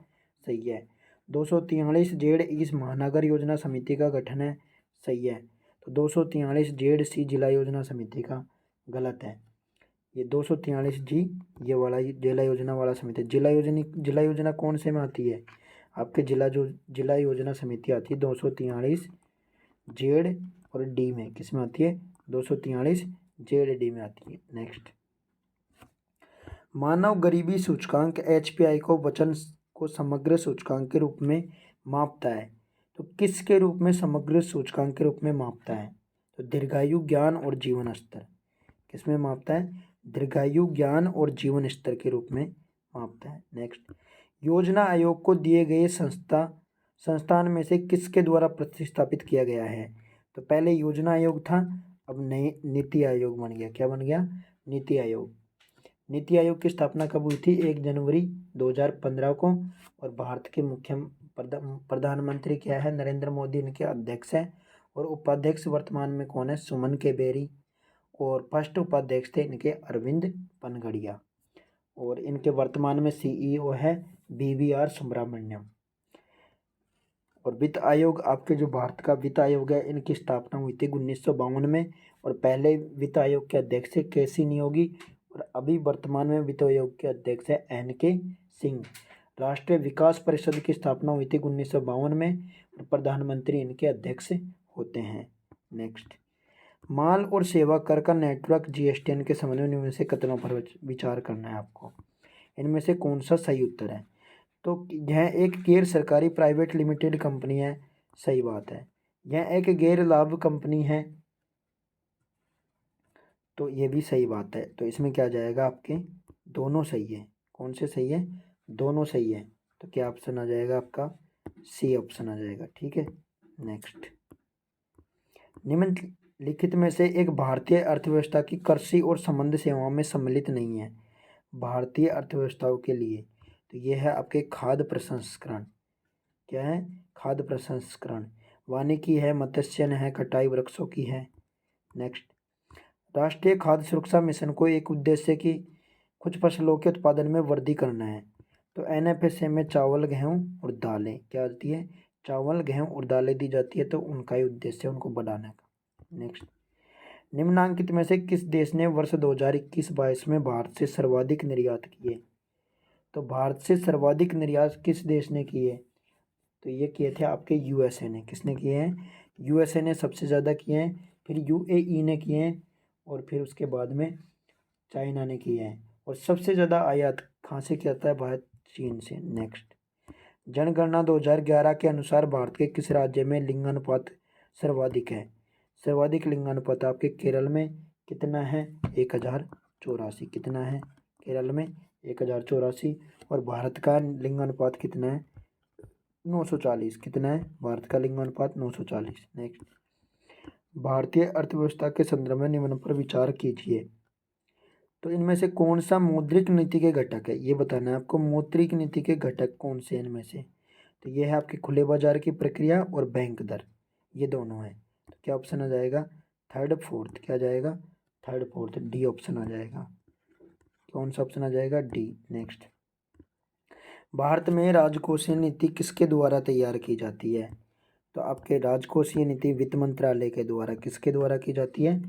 सही है। 243 जेड इस महानगर योजना समिति का गठन है, सही है। तो 243 जेड सी जिला योजना समिति का गलत है। ये 243 जी ये वाला जिला योजना वाला समिति। जिला योजना कौन से में आती है? आपके जिला योजना समिति आती है 243 जेड और डी में। किस में आती है? 243 जेड डी में आती है। नेक्स्ट, मानव गरीबी सूचकांक HPI को वचन को समग्र सूचकांक के रूप में मापता है। तो किसके रूप में समग्र सूचकांक के रूप में मापता है? तो दीर्घायु, ज्ञान और जीवन स्तर। किसमें मापता है? दीर्घायु, ज्ञान और जीवन स्तर के रूप में मापता है। नेक्स्ट, योजना आयोग को दिए गए संस्थान में से किसके द्वारा प्रतिस्थापित किया गया है? तो पहले योजना आयोग था, अब नई नीति आयोग बन गया। क्या बन गया? नीति आयोग। नीति आयोग की स्थापना कब हुई थी? 1 जनवरी 2015 को। और भारत के मुख्य प्रधानमंत्री क्या है? नरेंद्र मोदी इनके अध्यक्ष हैं। और उपाध्यक्ष वर्तमान में कौन है? सुमन के बेरी। और फर्स्ट उपाध्यक्ष थे इनके अरविंद पनगड़िया। और इनके वर्तमान में CEO है BVR सुब्रमण्यम। और वित्त आयोग, आपके जो भारत का वित्त आयोग है, इनकी स्थापना हुई थी 1952 में। और पहले वित्त आयोग के अध्यक्ष थे KC नियोगी। और अभी वर्तमान में वित्त आयोग के अध्यक्ष है NK सिंह। राष्ट्रीय विकास परिषद की स्थापना हुई थी 1952 में और प्रधानमंत्री इनके अध्यक्ष होते हैं। नेक्स्ट, माल और सेवा कर का नेटवर्क GSTN के समन्वय में से कथनों पर विचार करना है आपको। इनमें से कौन सा सही उत्तर है? तो यह एक गैर सरकारी प्राइवेट लिमिटेड कंपनी है, सही बात है। यह एक गैर लाभ कंपनी है, तो ये भी सही बात है। तो इसमें क्या जाएगा आपके? दोनों सही है। कौन से सही है? दोनों सही है। तो क्या ऑप्शन आ जाएगा आपका? C ऑप्शन आ जाएगा। ठीक है। नेक्स्ट, निम्नलिखित में से एक भारतीय अर्थव्यवस्था की कृषि और संबंध सेवाओं में सम्मिलित नहीं है। भारतीय अर्थव्यवस्थाओं के लिए तो ये है आपके खाद्य प्रसंस्करण। क्या है? खाद्य प्रसंस्करण। वानिकी है, मत्स्यन है, कटाई वृक्षों की है। नेक्स्ट, राष्ट्रीय खाद्य सुरक्षा मिशन को एक उद्देश्य की कुछ फसलों के उत्पादन में वृद्धि करना है। तो एनएफएसए में चावल, गेहूँ और दालें क्या आती है? चावल, गेहूँ और दालें दी जाती है, तो उनका ही उद्देश्य है उनको बढ़ाने का। नेक्स्ट, निम्नांकित में से किस देश ने वर्ष 2021-22 में भारत से सर्वाधिक निर्यात किए? तो भारत से सर्वाधिक निर्यात किस देश ने किए? तो ये किए थे आपके यूएसए ने। किसने किए हैं? यूएसए ने सबसे ज़्यादा किए हैं, फिर यूएई ने किए हैं, और फिर उसके बाद में चाइना ने किए हैं। और सबसे ज़्यादा आयात कहाँ से किया था? भारत चीन से। नेक्स्ट, जनगणना 2011 के अनुसार भारत के किस राज्य में लिंगानुपात सर्वाधिक है? सर्वाधिक लिंगानुपात आपके केरल में कितना है? 1084। कितना है? केरल में 1084। और भारत का लिंगानुपात कितना है? 940। कितना है भारत का लिंगानुपात? 940। नेक्स्ट, भारतीय अर्थव्यवस्था के संदर्भ में निम्न पर विचार कीजिए। तो इनमें से कौन सा मौद्रिक नीति के घटक है, ये बताना है आपको। मौद्रिक नीति के घटक कौन से हैं इनमें से? तो ये है आपके खुले बाजार की प्रक्रिया और बैंक दर, ये दोनों हैं। तो क्या ऑप्शन आ जाएगा? Third fourth. क्या जाएगा? थर्ड फोर्थ, डी ऑप्शन आ जाएगा। कौन सा ऑप्शन आ जाएगा? डी। नेक्स्ट, भारत में राजकोषीय नीति किसके द्वारा तैयार की जाती है? तो आपके राजकोषीय नीति वित्त मंत्रालय के द्वारा। किसके द्वारा की जाती है?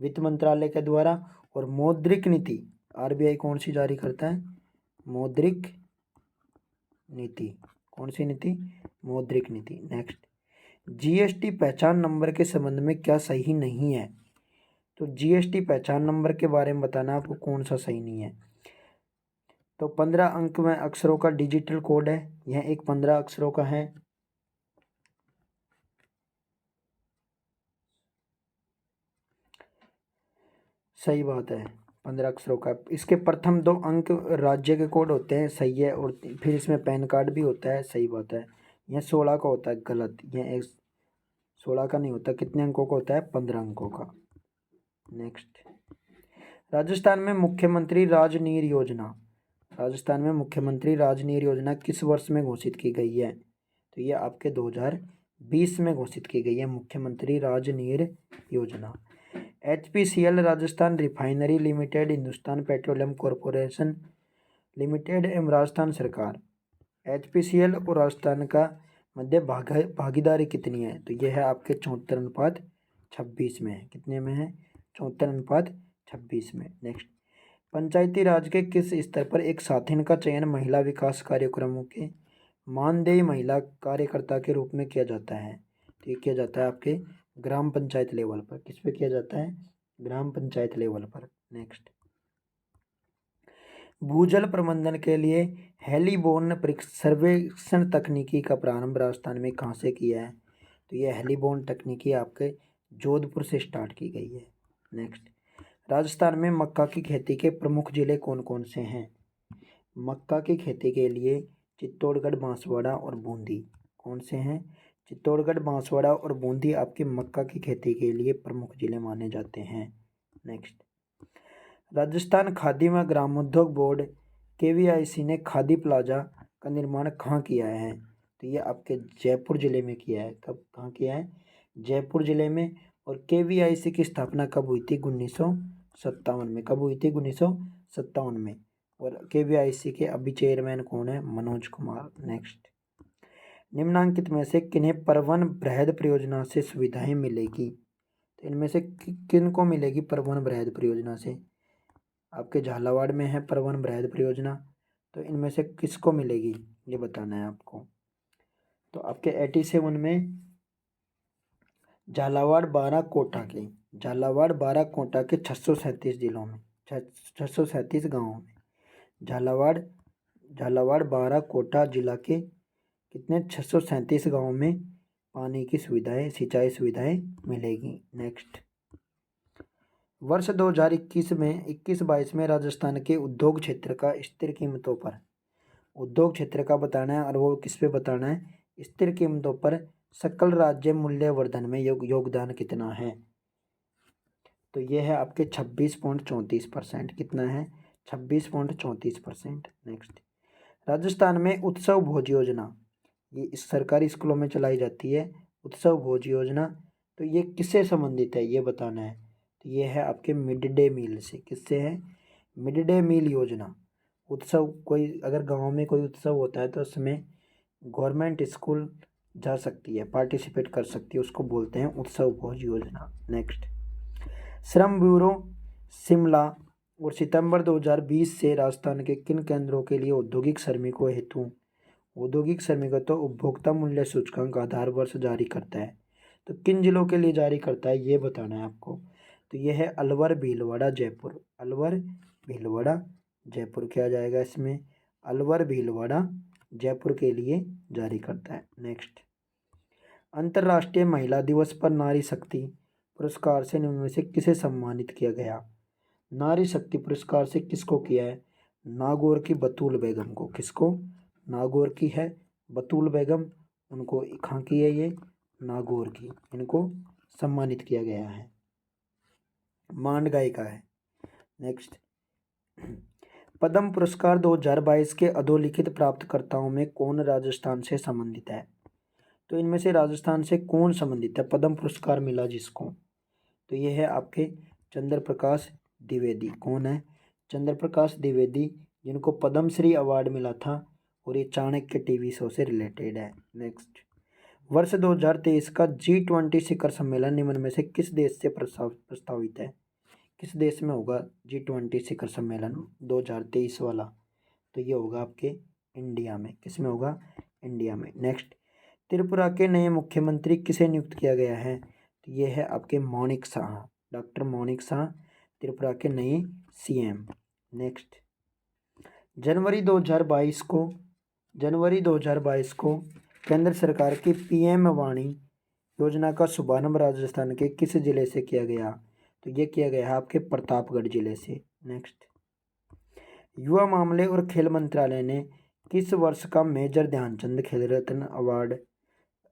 वित्त मंत्रालय के द्वारा। और मौद्रिक नीति आरबीआई कौन सी जारी करता है? मौद्रिक नीति। कौन सी नीति? मौद्रिक नीति। नेक्स्ट, जीएसटी पहचान नंबर के संबंध में क्या सही नहीं है? तो जीएसटी पहचान नंबर के बारे में बताना आपको कौन सा सही नहीं है। तो 15 अंक में अक्षरों का डिजिटल कोड है, यह एक 15 अक्षरों का है। सही बात है, 15 अक्षरों का। इसके प्रथम 2 अंक राज्य के कोड होते हैं, सही है। और फिर इसमें पैन कार्ड भी होता है, सही बात है। यह 16 का होता है, गलत। यह 16 का नहीं होता। कितने अंकों का होता है? 15 अंकों का। नेक्स्ट, राजस्थान में मुख्यमंत्री राजनीर योजना। राजस्थान में मुख्यमंत्री राजनीर योजना किस वर्ष में घोषित की गई है? तो ये आपके 2020 में घोषित की गई है मुख्यमंत्री राजनीर योजना। HPCL Rajasthan refinery limited, Hindustan petroleum corporation limited एवं राजस्थान सरकार, एचपीसीएल और राजस्थान का मध्य भागीदारी कितनी है? तो यह है आपके 74:26 में है। कितने में है? 74:26 में। नेक्स्ट, पंचायती राज के किस स्तर पर एक साथीन का चयन महिला विकास कार्यक्रमों के मानदेय महिला कार्यकर्ता के रूप में किया जाता है? तो ये किया जाता है आपके ग्राम पंचायत लेवल पर। किस पे किया जाता है? ग्राम पंचायत लेवल पर। नेक्स्ट, भूजल प्रबंधन के लिए हेलीबोर्न सर्वेक्षण तकनीकी का प्रारंभ राजस्थान में कहाँ से किया है? तो ये हेलीबोर्न तकनीकी आपके जोधपुर से स्टार्ट की गई है। नेक्स्ट, राजस्थान में मक्का की खेती के प्रमुख जिले कौन कौन से हैं? मक्का की खेती के लिए चित्तौड़गढ़, बांसवाड़ा और बूंदी। कौन से हैं? चित्तौड़गढ़, बांसवाड़ा और बूंदी आपकी मक्का की खेती के लिए प्रमुख जिले माने जाते हैं। नेक्स्ट, राजस्थान खादी व ग्रामोद्योग बोर्ड केवीआईसी ने खादी प्लाजा का निर्माण कहाँ किया है? तो ये आपके जयपुर जिले में किया है। कब, कहाँ किया है? जयपुर जिले में। और केवीआईसी की स्थापना कब हुई थी? 1957 में। कब हुई थी? 1957 में। और केवीआईसी के अभी चेयरमैन कौन है? मनोज कुमार। नेक्स्ट, निम्नांकित में से किन्हें परवन बृहद परियोजना से सुविधाएं मिलेगी? तो इनमें से किन को मिलेगी परवन बृहद परियोजना से? आपके झालावाड़ में है परवन बृहद परियोजना, तो इनमें से किसको मिलेगी ये बताना है आपको। तो आपके 87 में झालावाड़, बारां, कोटा के, झालावाड़, बारां, कोटा के 637 जिलों में, 637 गाँवों में, झालावाड़, बारां, कोटा जिला के कितने? 637 गाँवों में पानी की सुविधाएं, सिंचाई सुविधाएं मिलेगी। नेक्स्ट, वर्ष 2021 में 21-22 में राजस्थान के उद्योग क्षेत्र का स्थिर कीमतों पर, उद्योग क्षेत्र का बताना है। और वो किस पे बताना है? स्थिर कीमतों पर सकल राज्य मूल्यवर्धन में योगदान कितना है? तो ये है आपके 26.34%। कितना है? 26.34%। नेक्स्ट, राजस्थान में उत्सव भोज योजना, ये इस सरकारी स्कूलों में चलाई जाती है उत्सव भोज योजना। तो ये किससे संबंधित है ये बताना है। तो ये है आपके मिड डे मील से। किससे है? मिड डे मील योजना। उत्सव, कोई अगर गांव में कोई उत्सव होता है तो उसमें गवर्नमेंट स्कूल जा सकती है, पार्टिसिपेट कर सकती है, उसको बोलते हैं उत्सव भोज योजना। नेक्स्ट, श्रम ब्यूरो शिमला और सितंबर 2020 से राजस्थान के किन केंद्रों के लिए औद्योगिक श्रमिकों हेतु औद्योगिक श्रमिकों तो उपभोक्ता मूल्य सूचकांक आधार वर्ष जारी करता है। तो किन जिलों के लिए जारी करता है ये बताना है आपको। तो ये है अलवर, भीलवाड़ा, जयपुर। अलवर, भीलवाड़ा, जयपुर। क्या जाएगा इसमें? अलवर, भीलवाड़ा, जयपुर के लिए जारी करता है। नेक्स्ट, अंतर्राष्ट्रीय महिला दिवस पर नारी शक्ति पुरस्कार से निम्न में से किसे सम्मानित किया गया? नारी शक्ति पुरस्कार से किसको किया है? नागौर की बतूल बेगम को। किसको? नागौर की है बतूल बेगम, उनको कहाँ की है ये? नागौर की। इनको सम्मानित किया गया है। मांड गायिका है। नेक्स्ट, पद्म पुरस्कार 2022 के अधोलिखित प्राप्तकर्ताओं में कौन राजस्थान से संबंधित है? तो इनमें से राजस्थान से कौन संबंधित है पद्म पुरस्कार मिला जिसको? तो ये है आपके चंद्र प्रकाश द्विवेदी। कौन है? चंद्र प्रकाश द्विवेदी, जिनको पद्मश्री अवार्ड मिला था, और ये चाणक्य टीवी शो से रिलेटेड है। नेक्स्ट, वर्ष 2023 का G20 शिखर सम्मेलन निम्न में से किस देश से प्रस्तावित है? किस देश में होगा G20 शिखर सम्मेलन 2023 वाला? तो ये होगा आपके इंडिया में। किस में होगा? इंडिया में। नेक्स्ट, त्रिपुरा के नए मुख्यमंत्री किसे नियुक्त किया गया है? तो ये है आपके मौनिक शाह, डॉक्टर मौनिक शाह त्रिपुरा के नए CM। नेक्स्ट, जनवरी 2022 को केंद्र सरकार की PM वाणी योजना का शुभारंभ राजस्थान के किस जिले से किया गया? तो ये किया गया है आपके प्रतापगढ़ जिले से। नेक्स्ट, युवा मामले और खेल मंत्रालय ने किस वर्ष का मेजर ध्यानचंद खेल रत्न अवार्ड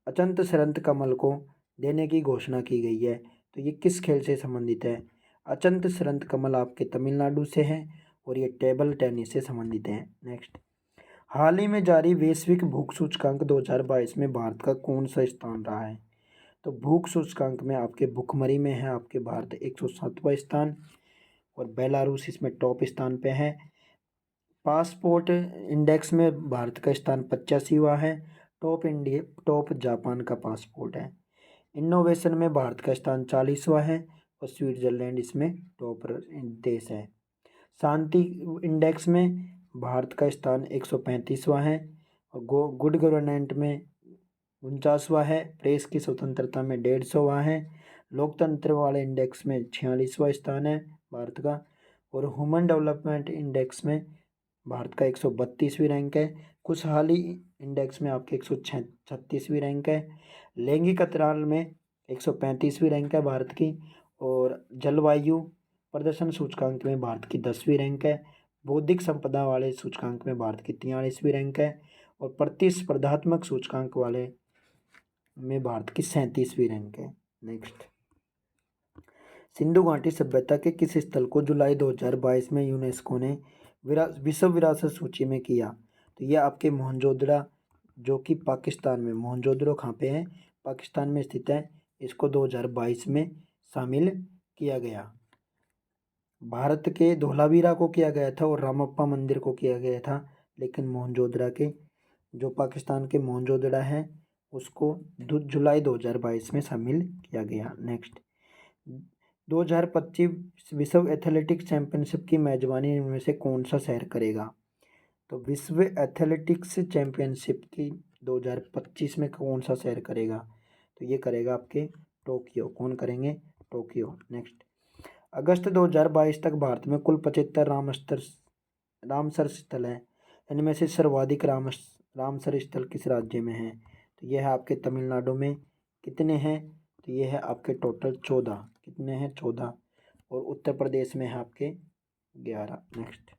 अचंत शरत कमल को देने की घोषणा की गई है? तो ये किस खेल से संबंधित है? अचंत शरत कमल आपके तमिलनाडु से है और ये टेबल टेनिस से संबंधित है। नेक्स्ट, हाल ही में जारी वैश्विक भूख सूचकांक 2022 में भारत का कौन सा स्थान रहा है? तो भूख सूचकांक में आपके भुखमरी में है आपके भारत 107वां स्थान, और बेलारूस इसमें टॉप स्थान पे है। पासपोर्ट इंडेक्स में भारत का स्थान 85वां है। टॉप जापान का पासपोर्ट है। इनोवेशन में भारत का स्थान 40वां है, और स्विट्जरलैंड इसमें टॉप देश है। शांति इंडेक्स में भारत का स्थान 135वां है, और गुड गवर्नेंस में 49वां है। प्रेस की स्वतंत्रता में 150वां है। लोकतंत्र वाले इंडेक्स में 46वां स्थान है भारत का, और ह्यूमन डेवलपमेंट इंडेक्स में भारत का 132वीं रैंक है। खुशहाली इंडेक्स में आपके 136वीं रैंक है। लैंगिक अंतराल में 135वीं रैंक है भारत की, और जलवायु प्रदर्शन सूचकांक में भारत की 10वीं रैंक है। बौद्धिक संपदा वाले सूचकांक में भारत की 43वीं रैंक है, और प्रतिस्पर्धात्मक सूचकांक वाले में भारत की 37वीं रैंक है। नेक्स्ट, सिंधु घाटी सभ्यता के किस स्थल को जुलाई 2022 में यूनेस्को ने विश्व विरासत सूची में किया? तो ये आपके मोहनजोदड़ो, जो कि पाकिस्तान में, मोहनजोदड़ो कहाँ पे है? पाकिस्तान में स्थित है। इसको 2022 में शामिल किया गया। भारत के धोलावीरा को किया गया था और रामप्पा मंदिर को किया गया था, लेकिन मोहनजोदड़ो के, जो पाकिस्तान के मोहनजोदड़ो है, उसको जुलाई 2022 में शामिल किया गया। नेक्स्ट, 2025 विश्व एथलेटिक्स चैंपियनशिप की मेजबानी इनमें से कौन सा शहर करेगा? तो विश्व एथलेटिक्स चैंपियनशिप की 2025 में कौन सा शहर करेगा? तो ये करेगा आपके टोक्यो। कौन करेंगे? टोक्यो। नेक्स्ट, अगस्त 2022 तक भारत में कुल 75 रामसर स्थल है। इनमें से सर्वाधिक रामसर स्थल किस राज्य में है? तो यह है आपके तमिलनाडु में। कितने हैं? तो ये है आपके टोटल 14। कितने हैं? 14। और उत्तर प्रदेश में है आपके 11। नेक्स्ट,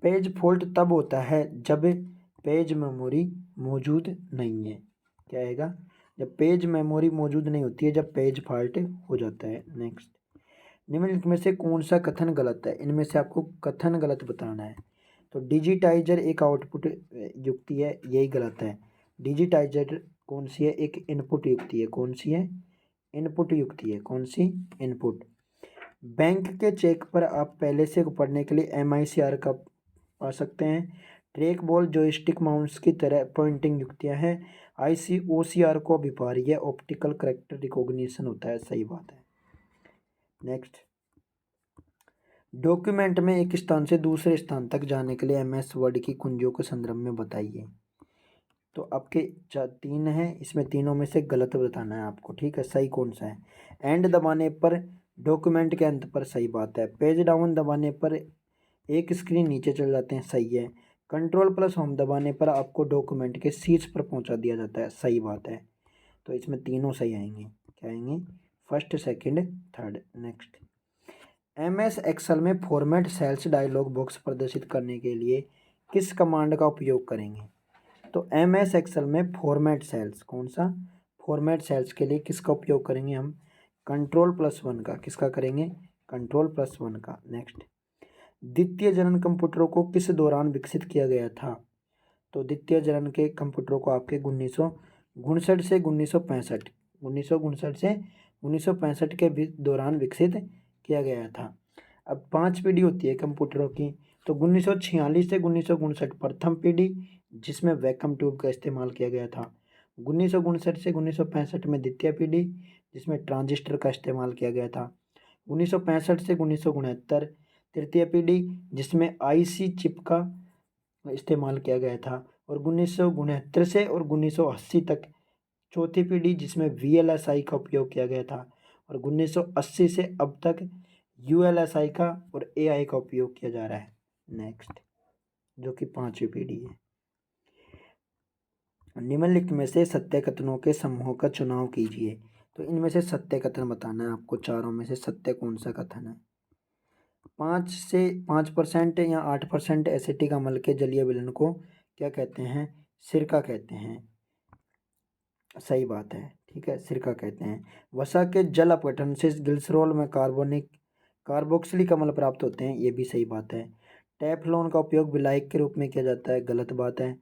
पेज फॉल्ट तब होता है जब पेज मेमोरी मौजूद नहीं है। क्या आएगा? जब पेज मेमोरी मौजूद नहीं होती है, जब पेज फॉल्ट हो जाता है। नेक्स्ट, निम्नलिखित में से कौन सा कथन गलत है? इनमें से आपको कथन गलत बताना है। तो डिजिटाइजर एक आउटपुट युक्ति है, यही गलत है। डिजिटाइजर कौन सी है? एक इनपुट युक्ति है। कौन सी है? इनपुट युक्ति है। कौन सी? इनपुट। बैंक के चेक पर आप पहले से पढ़ने के लिए MICR का पा सकते हैं। ट्रैक बॉल जॉयस्टिक माउस की तरह पॉइंटिंग युक्तियां हैं। OCR को विपरीत है, ऑप्टिकल कैरेक्टर रिकॉग्निशन होता है। सही बात है। नेक्स्ट, डॉक्यूमेंट में एक स्थान से दूसरे स्थान तक जाने के लिए MS वर्ड की कुंजियों के संदर्भ में बताइए। तो आपके 3 हैं, इसमें तीनों में से गलत बताना है आपको। ठीक है, सही कौन सा है? एंड दबाने पर डॉक्यूमेंट के अंत पर, सही बात है। पेज डाउन दबाने पर एक स्क्रीन नीचे चल जाते हैं, सही है। Ctrl+Home दबाने पर आपको डॉक्यूमेंट के शीर्ष पर पहुंचा दिया जाता है, सही बात है। तो इसमें तीनों सही आएंगे। क्या आएंगे? First, second, third. Next, MS Excel में फॉर्मेट सेल्स डायलॉग बॉक्स प्रदर्शित करने के लिए किस कमांड का उपयोग करेंगे? तो MS एक्सेल में फॉर्मेट सेल्स, कौन सा? फॉर्मेट सेल्स के लिए किसका उपयोग करेंगे हम? Ctrl+1 का। किसका करेंगे? Ctrl+1 का। नेक्स्ट, द्वितीय जनन कंप्यूटरों को किस दौरान विकसित किया गया था? तो द्वितीय जनन के कंप्यूटरों को आपके 1959 से 1965 के दौरान विकसित किया गया था। अब 5 पीढ़ी होती है कंप्यूटरों की। तो 1946 से 1959 प्रथम पीढ़ी, जिसमें वैक्यूम ट्यूब का इस्तेमाल किया गया था। 1959 से 1965 में द्वितीय पीढ़ी, जिसमें ट्रांजिस्टर का इस्तेमाल किया गया था। 1965 से 1969 तृतीय पीढ़ी, जिसमें IC चिप का इस्तेमाल किया गया था। और 1969 से और 1980 तक चौथी पीढ़ी, जिसमें VLSI का उपयोग किया गया था। और 1980 से अब तक ULSI का और AI का उपयोग किया जा रहा है। नेक्स्ट, जो कि 5वीं पीढ़ी है। निम्नलिखित में से सत्य कथनों के समूह का चुनाव कीजिए। तो इनमें से सत्य कथन बताना है आपको। चारों में से सत्य कौन सा कथन है? 5% या 8% एसिटिक अम्ल के जलीय विलयन को क्या कहते हैं? सिरका कहते हैं। सही बात है। ठीक है, सिरका कहते हैं। वसा के जल अपघटन से ग्लिसरॉल में कार्बोक्सिलिक अम्ल प्राप्त होते हैं, ये भी सही बात है। टेफ्लॉन का उपयोग विलायक के रूप में किया जाता है, गलत बात है।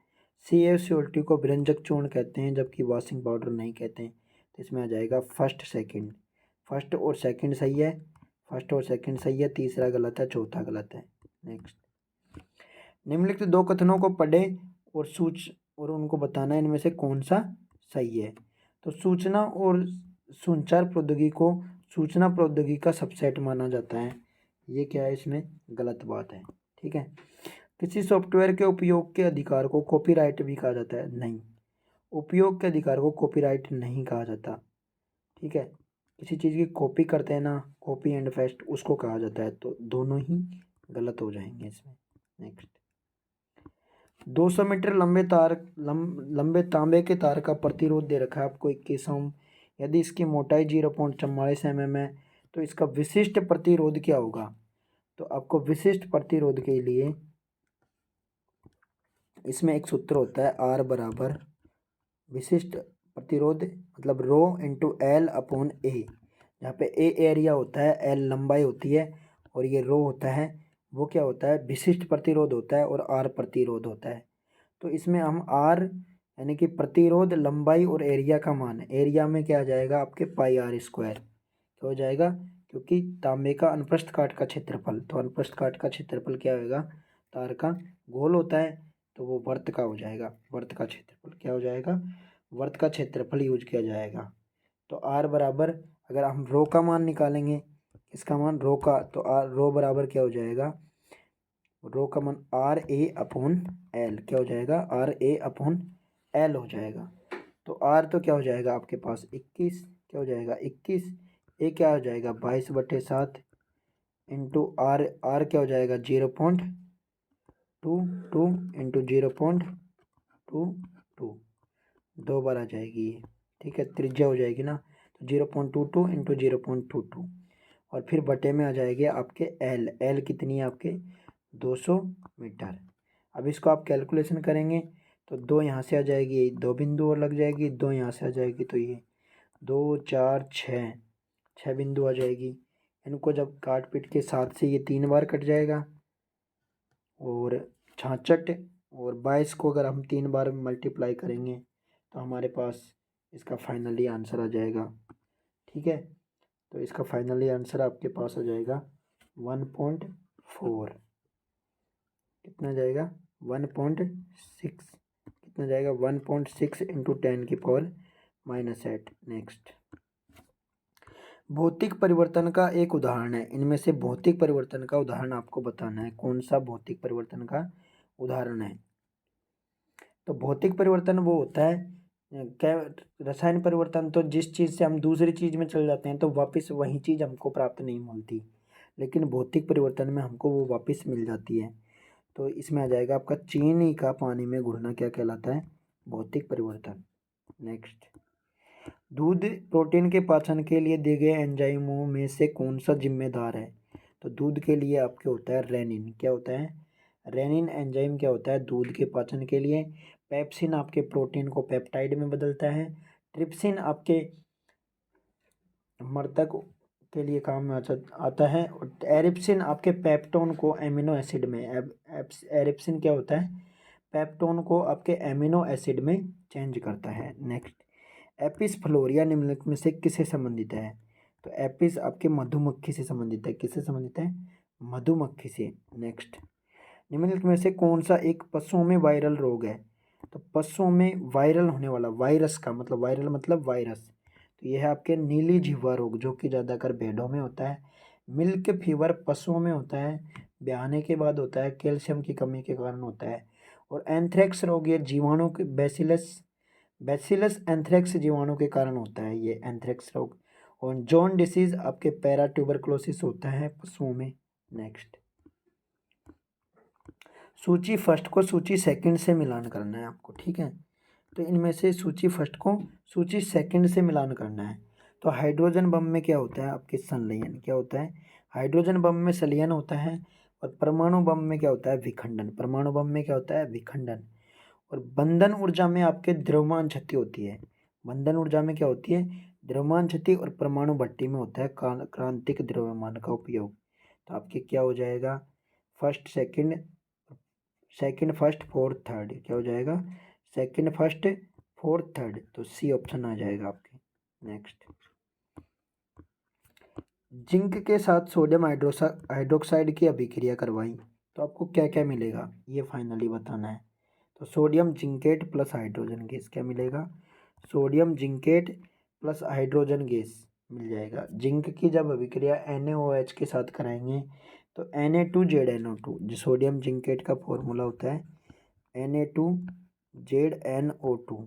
CaCO2 को व्यंजक चूर्ण कहते हैं, जबकि वॉशिंग पाउडर नहीं कहते हैं। तो इसमें आ जाएगा फर्स्ट, सेकंड। फर्स्ट और सेकंड सही है। फर्स्ट और सेकंड सही है, तीसरा गलत है, चौथा गलत है। नेक्स्ट, निम्नलिखित 2 कथनों को पढ़ें और उनको बताना है इनमें से कौन सा सही है। तो सूचना और संचार प्रौद्योगिकी को सूचना प्रौद्योगिकी का सबसेट माना जाता है, ये क्या है? इसमें गलत बात है। ठीक है। किसी सॉफ्टवेयर के उपयोग के अधिकार को कॉपीराइट भी कहा जाता है? नहीं, उपयोग के अधिकार को कॉपीराइट नहीं कहा जाता। ठीक है, किसी चीज़ की कॉपी करते हैं ना, कॉपी एंड पेस्ट, उसको कहा जाता है। तो दोनों ही गलत हो जाएंगे इसमें। नेक्स्ट, 200 मीटर लंबे तांबे के तार का प्रतिरोध दे रखा है आपको 21 ओम। यदि इसकी मोटाई 0.44 mm है, तो इसका विशिष्ट प्रतिरोध क्या होगा? तो आपको विशिष्ट प्रतिरोध के लिए इसमें एक सूत्र होता है, R बराबर विशिष्ट प्रतिरोध मतलब रो इंटू L/A, जहाँ पे A एरिया होता है, L लंबाई होती है और ये रो होता है, वो क्या होता है? विशिष्ट प्रतिरोध होता है और R प्रतिरोध होता है। तो इसमें हम R यानी कि प्रतिरोध, लंबाई और एरिया का मान है। एरिया में क्या आ जाएगा आपके πr², क्या हो जाएगा? क्योंकि तांबे का अनुप्रस्थ काट का क्षेत्रफल, तो अनुप्रस्थ काट का क्षेत्रफल क्या होगा? तार का गोल होता है, तो वो वर्त का हो जाएगा। वर्त का क्षेत्रफल क्या हो जाएगा? वर्त का क्षेत्रफल यूज किया जाएगा। तो R बराबर, अगर हम रो का मान निकालेंगे, इसका मान रो का, तो रो बराबर क्या हो जाएगा? रो का मान RA/L, क्या हो जाएगा? RA/L हो जाएगा। तो R तो क्या हो जाएगा आपके पास? 21, क्या हो जाएगा? 21। ए क्या हो जाएगा? 22/7 इंटू R क्या हो जाएगा? 0.22 इंटू 0.22, 2 बार आ जाएगी ये। ठीक है, त्रिज्या हो जाएगी ना, तो 0.22 इंटू 0.22 और फिर बटे में आ जाएगी आपके L कितनी है आपके? 200 मीटर। अब इसको आप कैलकुलेशन करेंगे तो 2 यहाँ से आ जाएगी, 2 बिंदु और लग जाएगी, 2 यहाँ से आ जाएगी, तो ये 2 4 6 बिंदु आ जाएगी। इनको जब काट पीट के 7 से ये 3 बार कट जाएगा और 66 और 22 को अगर हम 3 बार मल्टीप्लाई करेंगे तो हमारे पास इसका फाइनली आंसर आ जाएगा। ठीक है, तो इसका फाइनली आंसर आपके पास आ जाएगा 1.4। कितना जाएगा 1.6, कितना जाएगा 1.6 इंटू 10⁻⁻8। नेक्स्ट, भौतिक परिवर्तन का एक उदाहरण है। इनमें से भौतिक परिवर्तन का उदाहरण आपको बताना है। कौन सा भौतिक परिवर्तन का उदाहरण है? तो भौतिक परिवर्तन वो होता है क्या, रसायन परिवर्तन तो जिस चीज़ से हम दूसरी चीज़ में चल जाते हैं तो वापस वही चीज़ हमको प्राप्त नहीं मिलती, लेकिन भौतिक परिवर्तन में हमको वो वापस मिल जाती है। तो इसमें आ जाएगा आपका चीनी का पानी में घुलना क्या कहलाता है? भौतिक परिवर्तन। नेक्स्ट, दूध प्रोटीन के पाचन के लिए दिए गए एंजाइमों में से कौन सा जिम्मेदार है? तो दूध के लिए आपके होता है रेनिन। क्या होता है? रेनिन एंजाइम क्या होता है दूध के पाचन के लिए। पेप्सिन आपके प्रोटीन को पेप्टाइड में बदलता है। ट्रिप्सिन आपके मृतक के लिए काम में आता है। और एरिप्सिन आपके पेप्टोन को एमिनो एसिड में, एरिप्सिन क्या होता है? पेप्टोन को आपके एमिनो एसिड में चेंज करता है। नेक्स्ट, एपिस फ्लोरिया निम्नलिखित में से किससे संबंधित है? तो एपिस आपके मधुमक्खी से संबंधित है। किससे संबंधित है? मधुमक्खी से। नेक्स्ट, निम्नलिखित में से कौन सा एक पशुओं में वायरल रोग है? तो पशुओं में वायरल होने वाला, वायरस का मतलब, वायरल मतलब वायरस, तो यह है आपके नीली जिह्वा रोग, जो कि ज़्यादातर भेड़ों में होता है। मिल्क फीवर पशुओं में होता है, ब्याहने के बाद होता है, कैल्शियम की कमी के कारण होता है। और एंथ्रेक्स रोग ये जीवाणु के बैसिलस एंथ्रेक्स जीवाणु के कारण होता है, ये एंथ्रेक्स रोग। और जॉन डिसीज आपके पैरा ट्यूबरक्लोसिस होता है पशुओं में। नेक्स्ट, सूची फर्स्ट को सूची सेकंड से मिलान करना है आपको। ठीक है, तो इनमें से सूची फर्स्ट को सूची सेकंड से मिलान करना है। तो हाइड्रोजन बम में क्या होता है? आपके संलयन। क्या होता है? हाइड्रोजन बम में संलयन होता है। और परमाणु बम में क्या होता है? विखंडन। परमाणु बम में क्या होता है? विखंडन। और बंधन ऊर्जा में आपके द्रव्यमान क्षति होती है। बंधन ऊर्जा में क्या होती है? द्रव्यमान क्षति। और परमाणु भट्टी में होता है क्रांतिक द्रव्यमान का उपयोग। तो आपके क्या हो जाएगा? First second, second first fourth third. क्या हो जाएगा? सेकंड फर्स्ट फोर्थ थर्ड, तो सी ऑप्शन आ जाएगा आपके। नेक्स्ट, जिंक के साथ सोडियम हाइड्रोक्साइड की अभिक्रिया करवाई तो आपको क्या क्या मिलेगा, ये फाइनली बताना है। तो sodium zincate plus hydrogen gas क्या मिलेगा? Sodium zincate plus hydrogen gas मिल जाएगा। जिंक की जब अभिक्रिया NaOH के साथ कराएंगे तो Na2ZNO2, जो सोडियम जिंकेट का फॉर्मूला होता है Na2ZNO2,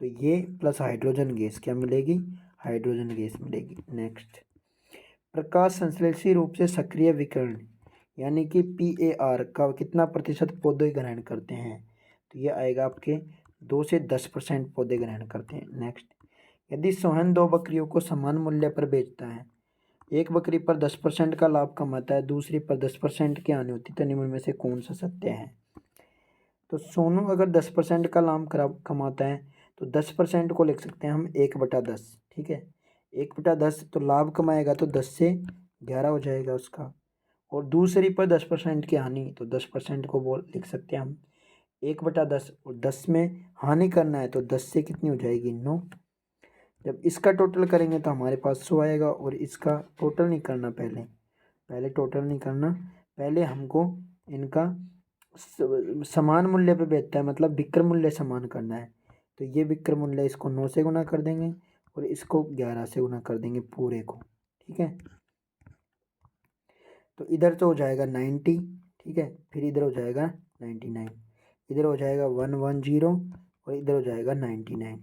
तो ये प्लस हाइड्रोजन गैस क्या मिलेगी? हाइड्रोजन गैस मिलेगी। नेक्स्ट, प्रकाश संश्लेषी रूप से सक्रिय विकिरण यानी कि PAR का कितना प्रतिशत पौधे ग्रहण करते हैं? तो ये आएगा आपके 2 से 10% पौधे ग्रहण करते हैं। नेक्स्ट, यदि सोहन 2 बकरियों को समान मूल्य पर बेचता है, एक बकरी पर 10% का लाभ कमाता है, दूसरी पर 10% की हानि होती है, तो निम्न में से कौन सा सत्य है? तो सोनू अगर 10% का लाभ कमाता है तो 10% को लिख सकते हैं हम 1/10। ठीक है, 1/10 तो लाभ कमाएगा तो 10 से 11 हो जाएगा उसका। और दूसरी पर 10% की हानि, तो 10% को बोल लिख सकते हैं हम 1/10। और 10 में हानि करना है तो 10 से कितनी हो जाएगी? 9। जब इसका टोटल करेंगे तो हमारे पास 100 आएगा। और इसका टोटल नहीं करना, पहले टोटल नहीं करना, पहले हमको इनका समान मूल्य पे बेचता है मतलब विक्रय मूल्य समान करना है। तो ये विक्रय मूल्य इसको 9 से गुना कर देंगे और इसको 11 से गुना कर देंगे पूरे को। ठीक है, तो इधर तो हो जाएगा 90। ठीक है, फिर इधर हो जाएगा 99, इधर हो जाएगा 110 और इधर हो जाएगा 99।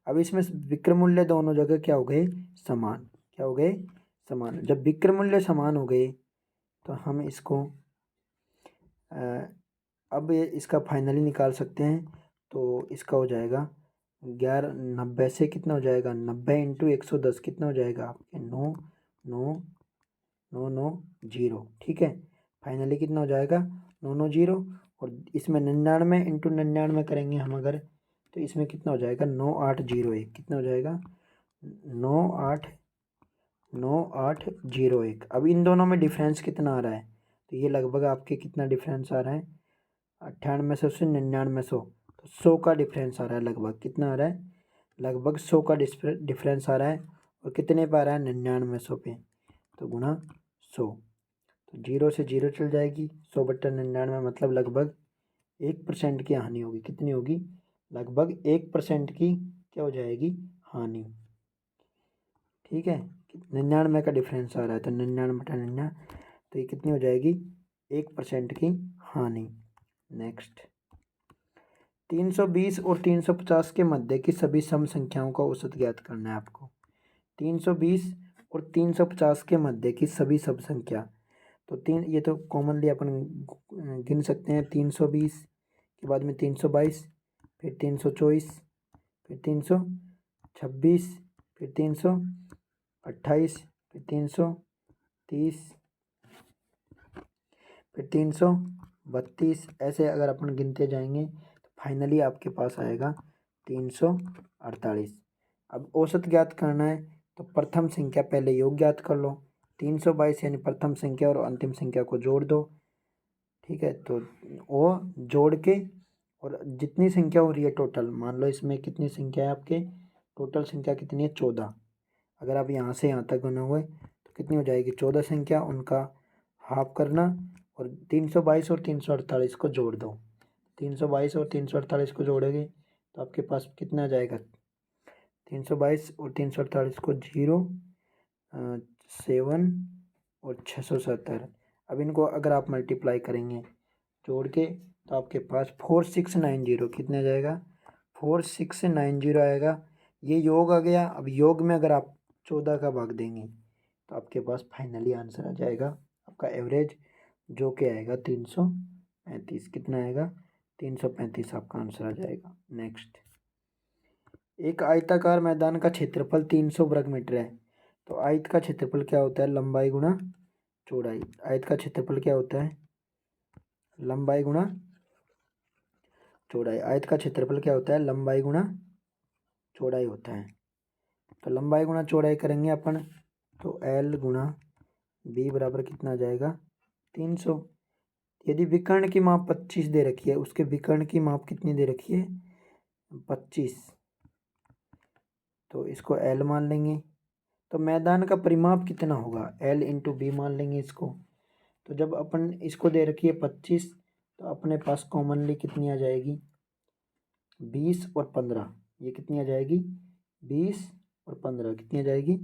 अब इसमें विक्रय मूल्य दोनों जगह क्या हो गए? समान। क्या हो गए? समान। जब विक्रय मूल्य समान हो गए तो हम इसको अब इसका फाइनली निकाल सकते हैं। तो इसका हो जाएगा 90 से कितना हो जाएगा? 90 इंटू 110 कितना हो जाएगा आपके? 99990। ठीक है, फाइनली कितना हो जाएगा? 990। और इसमें 99 इंटू 99 करेंगे हम अगर, तो इसमें कितना हो जाएगा? 9801। कितना हो जाएगा? 9801। अब इन दोनों में डिफरेंस कितना आ रहा है? तो ये लगभग आपके कितना डिफरेंस आ रहा है? 9800 से 9900, तो 100 का डिफरेंस आ रहा है लगभग। कितना आ रहा है? लगभग 100 का डिफरेंस आ रहा है। और कितने पे आ रहा है? 9900 पे। तो गुणा 100, तो 0 से 0 चल जाएगी। 100/99 मतलब लगभग 1% की हानि होगी। कितनी होगी? लगभग 1% की क्या हो जाएगी? हानि। ठीक है, 99 का डिफरेंस आ रहा है, तो 99/99, तो ये कितनी हो जाएगी? 1% की हानि। नेक्स्ट, 320 और 350 के मध्य की सभी सम संख्याओं का औसत ज्ञात करना है आपको। 320 और 350 के मध्य की सभी सम संख्या, तो ये तो कॉमनली अपन गिन सकते हैं। 320 के बाद में 322, फिर 324, फिर 326, फिर 328, फिर 330, फिर 332। ऐसे अगर अपन गिनते जाएंगे तो फाइनली आपके पास आएगा 348। अब औसत ज्ञात करना है, तो प्रथम संख्या पहले योग ज्ञात कर लो। 322 यानी प्रथम संख्या और अंतिम संख्या को जोड़ दो। ठीक है, तो वो जोड़ के, और जितनी संख्या हो रही है टोटल, मान लो इसमें कितनी संख्या है आपके, टोटल संख्या कितनी है? 14। अगर आप यहाँ से यहाँ तक बने हुए तो कितनी हो जाएगी? 14 संख्या, उनका हाफ करना, और 322 और 348 को जोड़ दो। 322 और 348 को जोड़ेंगे तो आपके पास कितना आ जाएगा? 322 और 348 को 0, 7 और 670। अब इनको अगर आप मल्टीप्लाई करेंगे जोड़ के, तो आपके पास 4690 कितने आ जाएगा? 4690 आएगा। ये योग आ गया। अब योग में अगर आप 14 का भाग देंगे तो आपके पास फाइनली आंसर आ जाएगा आपका एवरेज, जो कि आएगा 335। कितना आएगा? 335 आपका आंसर आ जाएगा। नेक्स्ट, एक आयताकार मैदान का क्षेत्रफल 300 वर्ग मीटर है। तो आयत का क्षेत्रफल क्या होता है? लंबाई गुणा चौड़ाई। आयत का क्षेत्रफल क्या होता है? लंबाई गुणा चौड़ाई। आयत का क्षेत्रफल क्या होता है? लंबाई गुणा चौड़ाई होता है। तो लंबाई गुणा चौड़ाई करेंगे अपन, तो L गुणा B बराबर कितना आ जाएगा? 300। यदि विकर्ण की माप 25 दे रखी है, उसके विकर्ण की माप कितनी दे रखी है? 25, तो इसको L मान लेंगे। तो मैदान का परिमाप कितना होगा? L इंटू B मान लेंगे इसको। तो जब अपन इसको दे रखी है 25, तो अपने पास कॉमनली कितनी आ जाएगी? 20 और 15। ये कितनी आ जाएगी? 20 और 15 कितनी आ जाएगी?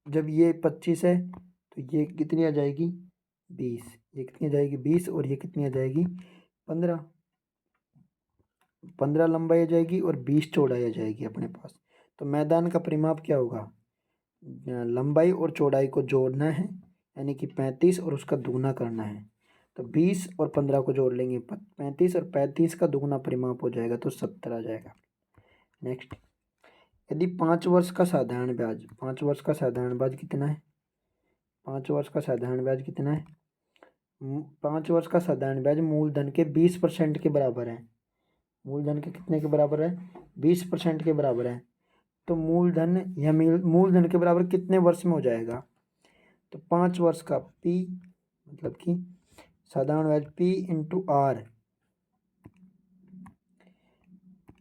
जब ये 25 है तो ये कितनी आ जाएगी? 20। ये कितनी आ जाएगी? 20, और ये कितनी आ जाएगी? 15। 15 लंबाई आ जाएगी और 20 चौड़ाई आ जाएगी अपने पास। तो मैदान का परिमाप क्या होगा? लंबाई और चौड़ाई को जोड़ना है, यानी कि 35, और उसका दुगना करना है। तो 20 और 15 को जोड़ लेंगे, 35, और 35 का दुगना परिमाप हो जाएगा, तो 70 आ जाएगा। नेक्स्ट, यदि 5 वर्ष का साधारण ब्याज, 5 वर्ष का साधारण ब्याज कितना है? 5 वर्ष का साधारण ब्याज कितना है? 5 वर्ष का साधारण ब्याज मूलधन के 20% के बराबर है। मूलधन के कितने के बराबर है? 20% के बराबर है। तो मूलधन या मूलधन के बराबर कितने वर्ष में हो जाएगा? तो 5 वर्ष का P, मतलब कि साधारण ब्याज P into R,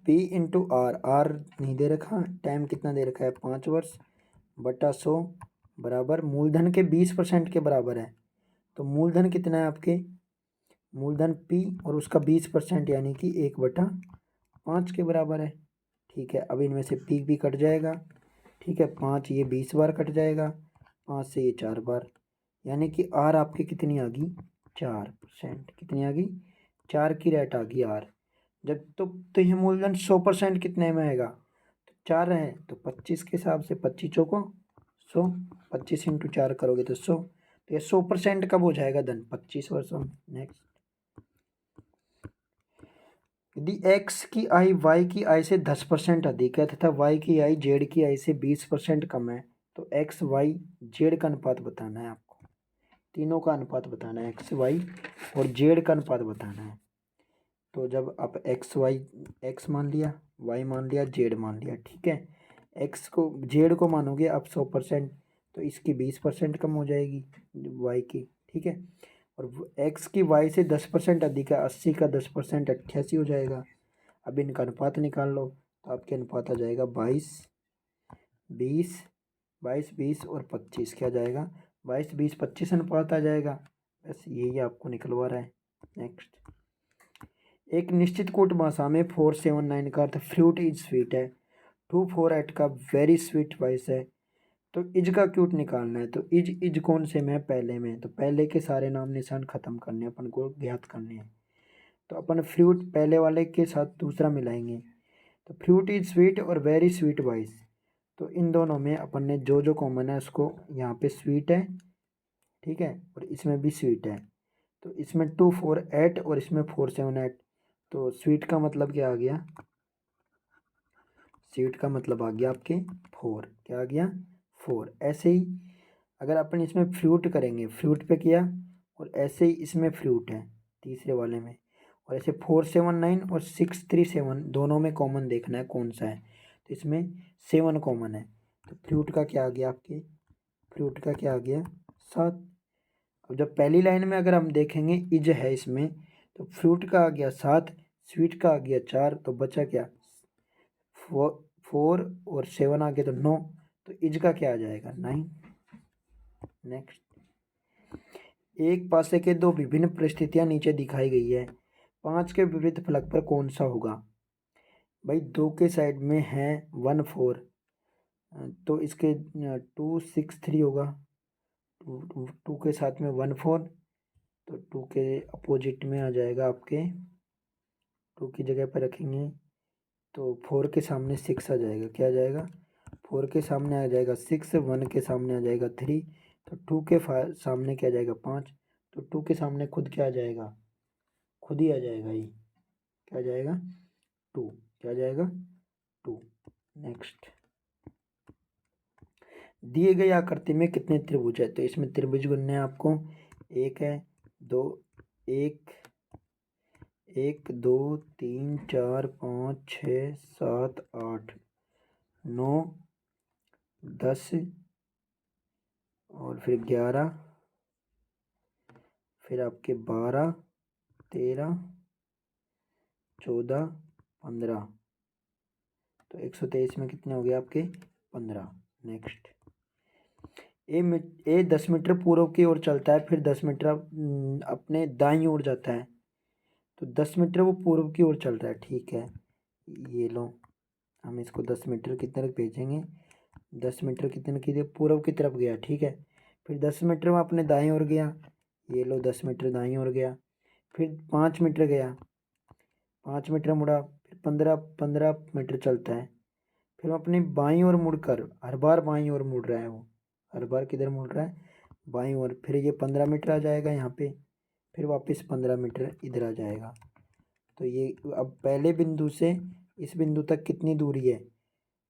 P into R, R नहीं दे रखा, टाइम कितना दे रखा है? 5 वर्ष बटा 100 बराबर मूलधन के 20% के बराबर है। तो मूलधन कितना है आपके? मूलधन P और उसका 20%, यानी कि 1/5 के बराबर है। ठीक है, अब इनमें से P भी कट जाएगा। ठीक है, 5 ये 20 बार कट जाएगा, 5 से ये 4 बार, यानी कि आर आपकी कितनी आ गई? 4%। कितनी आ गई? 4 की रेट आ गई आर। जब तो ये मूलधन 100% कितने में आएगा? तो 4 है, तो 25 के हिसाब से 25 चौको 100, 25 इंटू 4 करोगे तो 100। तो ये 100% कब हो जाएगा धन? 25 वर्षों में। नेक्स्ट, यदि x की आय y की आय से 10% अधिक है तथा y की आय z की आय से 20% कम है, तो x y z का अनुपात बताना है आपको। तीनों का अनुपात बताना है, x y और z का अनुपात बताना है। तो जब आप x मान लिया, y मान लिया, z मान लिया, ठीक है, z को मानोगे आप 100%, तो इसकी 20% कम हो जाएगी y की। ठीक है, और एक्स की वाई से 10% अधिक है, 80 का 10% 88 हो जाएगा। अब इनका अनुपात निकाल लो, तो आपके अनुपात आ जाएगा 22 20, 22 20 और 25 क्या जाएगा, 22 20 25 अनुपात आ जाएगा। बस यही आपको निकलवा रहा है। नेक्स्ट, एक निश्चित कूट भाषा में 479 का अर्थ फ्रूट इज स्वीट है, 248 का वेरी स्वीट वॉइस है। तो इज का क्यूट निकालना है, तो इज कौन से में है, पहले में, तो पहले के सारे नाम निशान खत्म करने हैं, अपन को ज्ञात करने हैं। तो अपन फ्रूट पहले वाले के साथ दूसरा मिलाएंगे, तो फ्रूट इज स्वीट और वेरी स्वीट वॉइस। तो इन दोनों में अपन ने जो जो कॉमन है उसको, यहाँ पे स्वीट है, ठीक है, और इसमें भी स्वीट है। तो इसमें 248 और इसमें 478, तो स्वीट का मतलब क्या आ गया, स्वीट का मतलब आ गया आपके 4, क्या आ गया 4। ऐसे ही अगर अपन इसमें फ्रूट करेंगे, फ्रूट पे किया, और ऐसे ही इसमें फ्रूट है तीसरे वाले में, और ऐसे 479 और 637 दोनों में कॉमन देखना है कौन सा है, तो इसमें 7 कॉमन है। तो फ्रूट का क्या आ गया आपके, फ्रूट का क्या आ गया 7। अब जब पहली लाइन में अगर हम देखेंगे इज है इसमें, तो फ्रूट का आ गया 7, स्वीट का आ गया 4, तो बचा क्या 4 और 7 आ गया तो 9, तो इज का क्या आ जाएगा 9। नेक्स्ट, एक पासे के दो विभिन्न परिस्थितियां नीचे दिखाई गई है, 5 के विपरीत फलक पर कौन सा होगा। भाई 2 के साइड में है 1 4, तो इसके 2 6 3 होगा, 2 के साथ में 1 4, तो 2 के अपोजिट में आ जाएगा आपके, 2 की जगह पर रखेंगे तो 4 के सामने 6 आ जाएगा, क्या आ जाएगा 4 के सामने आ जाएगा 6, 1 के सामने आ जाएगा 3, तो 2 के सामने क्या आ जाएगा 5, तो 2 के सामने खुद क्या आ जाएगा, खुद ही आ जाएगा, ये क्या आ जाएगा 2, क्या आ जाएगा 2। नेक्स्ट, दिए गए आकृति में कितने त्रिभुज है, तो इसमें त्रिभुज गिनने हैं आपको, एक है, दो, एक 1 2 3 4 5 6 7 8 9 10 और फिर 11, फिर आपके 12 13 14 15, तो 123 में कितने हो गए आपके 15। नेक्स्ट, ए 10 मीटर पूर्व की ओर चलता है, फिर 10 मीटर अपने दाईं ओर जाता है, तो 10 मीटर वो पूर्व की ओर चल रहा है, ठीक है, ये लो, हम इसको 10 मीटर की तरफ भेजेंगे, 10 मीटर कितने की पूर्व की तरफ गया, ठीक है, फिर 10 मीटर वो अपने दाईं ओर गया, ये लो 10 मीटर दाईं ओर गया, फिर 5 मीटर गया, 5 मीटर मुड़ा, फिर 15 मीटर चलता है, फिर वो अपनी बाईं ओर मुड़कर, हर बार बाईं ओर मुड़ रहा है, वो हर बार किधर मुड़ रहा है बाईं ओर, फिर ये 15 मीटर आ जाएगा यहाँ पे, फिर वापस 15 मीटर इधर आ जाएगा। तो ये अब पहले बिंदु से इस बिंदु तक कितनी दूरी है,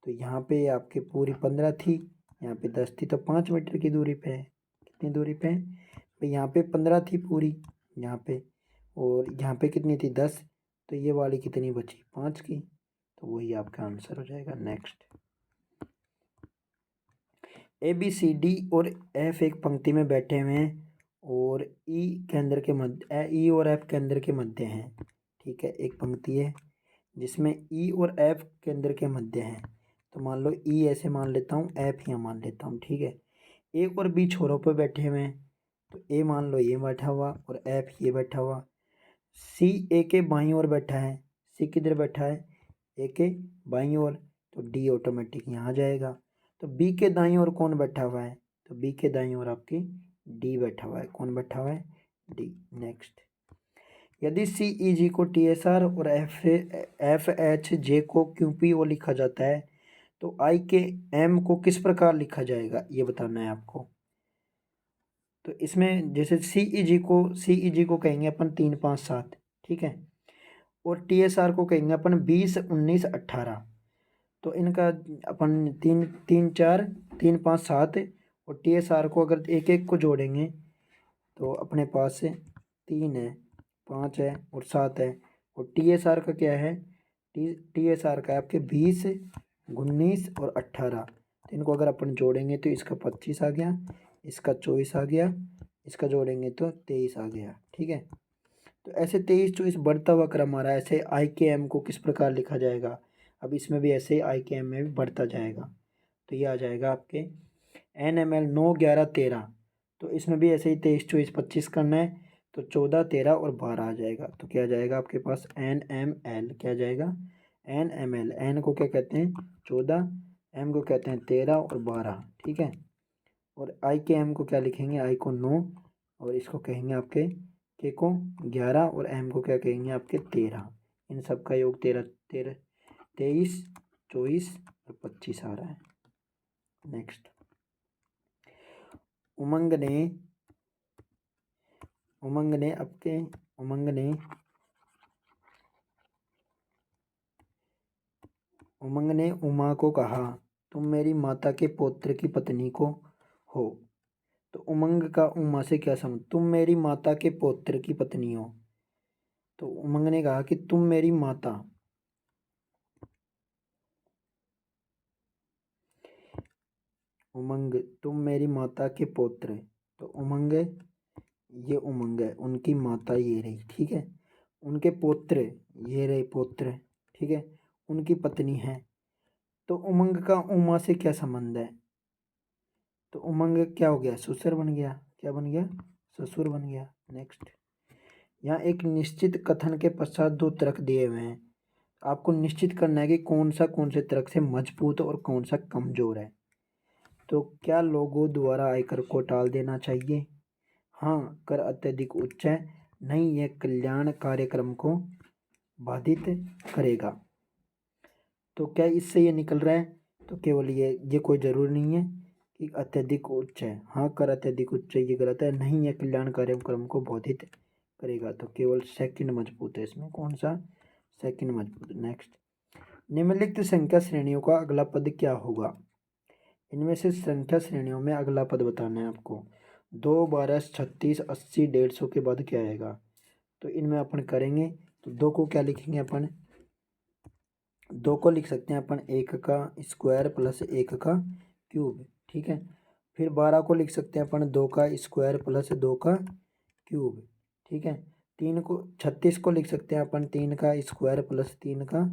तो यहाँ पे आपके पूरी 15 थी, यहाँ पे 10 थी, तो 5 मीटर की दूरी पे है, कितनी दूरी पे है, तो यहाँ पे 15 थी पूरी यहाँ पे, और यहाँ पे कितनी थी 10, तो ये वाली कितनी बची 5 की, तो वही आपका आंसर हो जाएगा। Next, A B C D और एफ एक पंक्ति में बैठे हुए हैं, और ई केंद्र के मध्य, ई और एफ केंद्र के मध्य हैं, ठीक है, एक पंक्ति है जिसमें ई और एफ केंद्र के मध्य हैं, तो मान लो ई ऐसे मान लेता हूँ, एफ यहाँ मान लेता हूँ, ठीक है, ए और बी छोरों पर बैठे हुए हैं, तो ए मान लो ये बैठा हुआ और एफ ये बैठा हुआ, सी ए के बाईं ओर बैठा है, सी किधर बैठा है ए के बाईं ओर, तो डी ऑटोमेटिक यहाँ आ जाएगा। तो बी के दाईं ओर कौन बैठा हुआ है, तो बी के दाईं ओर आपकी डी बैठा हुआ है, कौन बैठा हुआ है डी। नेक्स्ट, यदि सी ई जी को टी एस आर और एफ एच जे को क्यू पी ओ लिखा जाता है, तो आई के एम को किस प्रकार लिखा जाएगा, ये बताना है आपको। तो इसमें जैसे सी ई जी को कहेंगे अपन 3 5 7, ठीक है, और टी एस आर को कहेंगे अपन 20 19 18, तो इनका अपन 3 3 4 3 5 7, और टी एस आर को अगर एक एक को जोड़ेंगे तो अपने पास 3 है 5 है और 7 है, और टी एस आर का क्या है, टी एस आर का है आपके 20 19 और 18, तो इनको अगर अपन जोड़ेंगे तो इसका 25 आ गया, इसका 24 आ गया, इसका जोड़ेंगे तो 23 आ गया। ठीक है, तो ऐसे 23 24 बढ़ता हुआ क्रम आ रहा है। ऐसे आई के एम को किस प्रकार लिखा जाएगा, अब इसमें भी ऐसे ही आई के एम में भी बढ़ता जाएगा। तो ये आ जाएगा आपके एन एम एल 9 11 13। तो इसमें भी ऐसे ही 23 24 25 करना है, तो 14 13 और 12 आ जाएगा। तो क्या आ जाएगा आपके पास एन एम एल, क्या आ जाएगा एन एम एल। एन को क्या कहते हैं 14, एम को कहते हैं 13 और 12। ठीक है, और आई के एम को क्या लिखेंगे, आई को 9 और इसको कहेंगे आपके के को 11 और एम को क्या कहेंगे आपके 13। इन सब का योग 13 13 23 24 और 25 आ रहा है। नेक्स्ट, उमंग ने आपके उमंग ने उमा को कहा, तुम मेरी माता के पौत्र की पत्नी को हो। तो उमंग का उमा से क्या समझ, तुम मेरी माता के पौत्र की पत्नी हो। तो उमंग ने कहा कि तुम मेरी माता, उमंग तुम मेरी माता के पौत्र। तो उमंग, ये उमंग है, उनकी माता ये रही। ठीक है, उनके पौत्र ये रहे पौत्र। ठीक है, उनकी पत्नी है। तो उमंग का उमा से क्या संबंध है, तो उमंग क्या हो गया, ससुर बन गया। क्या बन गया, ससुर बन गया। नेक्स्ट, यहाँ एक निश्चित कथन के पश्चात दो तर्क दिए हुए हैं। आपको निश्चित करना है कि कौन से तर्क से मजबूत और कौन सा कमजोर है। तो क्या लोगों द्वारा आयकर को टाल देना चाहिए, हाँ कर अत्यधिक उच्च है, नहीं यह कल्याण कार्यक्रम को बाधित करेगा। तो क्या इससे ये निकल रहा है, तो केवल ये कोई जरूरी नहीं है कि अत्यधिक उच्च है, हाँ कर अत्यधिक उच्च है, ये गलत है, नहीं यह कल्याण कार्यक्रम को बाधित करेगा। तो केवल सेकंड मजबूत है इसमें, कौन सा, सेकंड मजबूत। नेक्स्ट, निम्नलिखित संख्या श्रेणियों का अगला पद क्या होगा, इनमें से संख्या श्रेणियों में अगला पद बताना है आपको। 2 12 36 80 150 के बाद क्या आएगा। तो इनमें अपन करेंगे, तो 2 को क्या लिखेंगे अपन, 2 को लिख सकते हैं अपन 1 का स्क्वायर प्लस 1 का क्यूब। ठीक है, फिर 12 को लिख सकते हैं अपन 2 का स्क्वायर प्लस 2 का क्यूब। ठीक है, 36 को लिख सकते हैं अपन 3 का स्क्वायर प्लस 3 का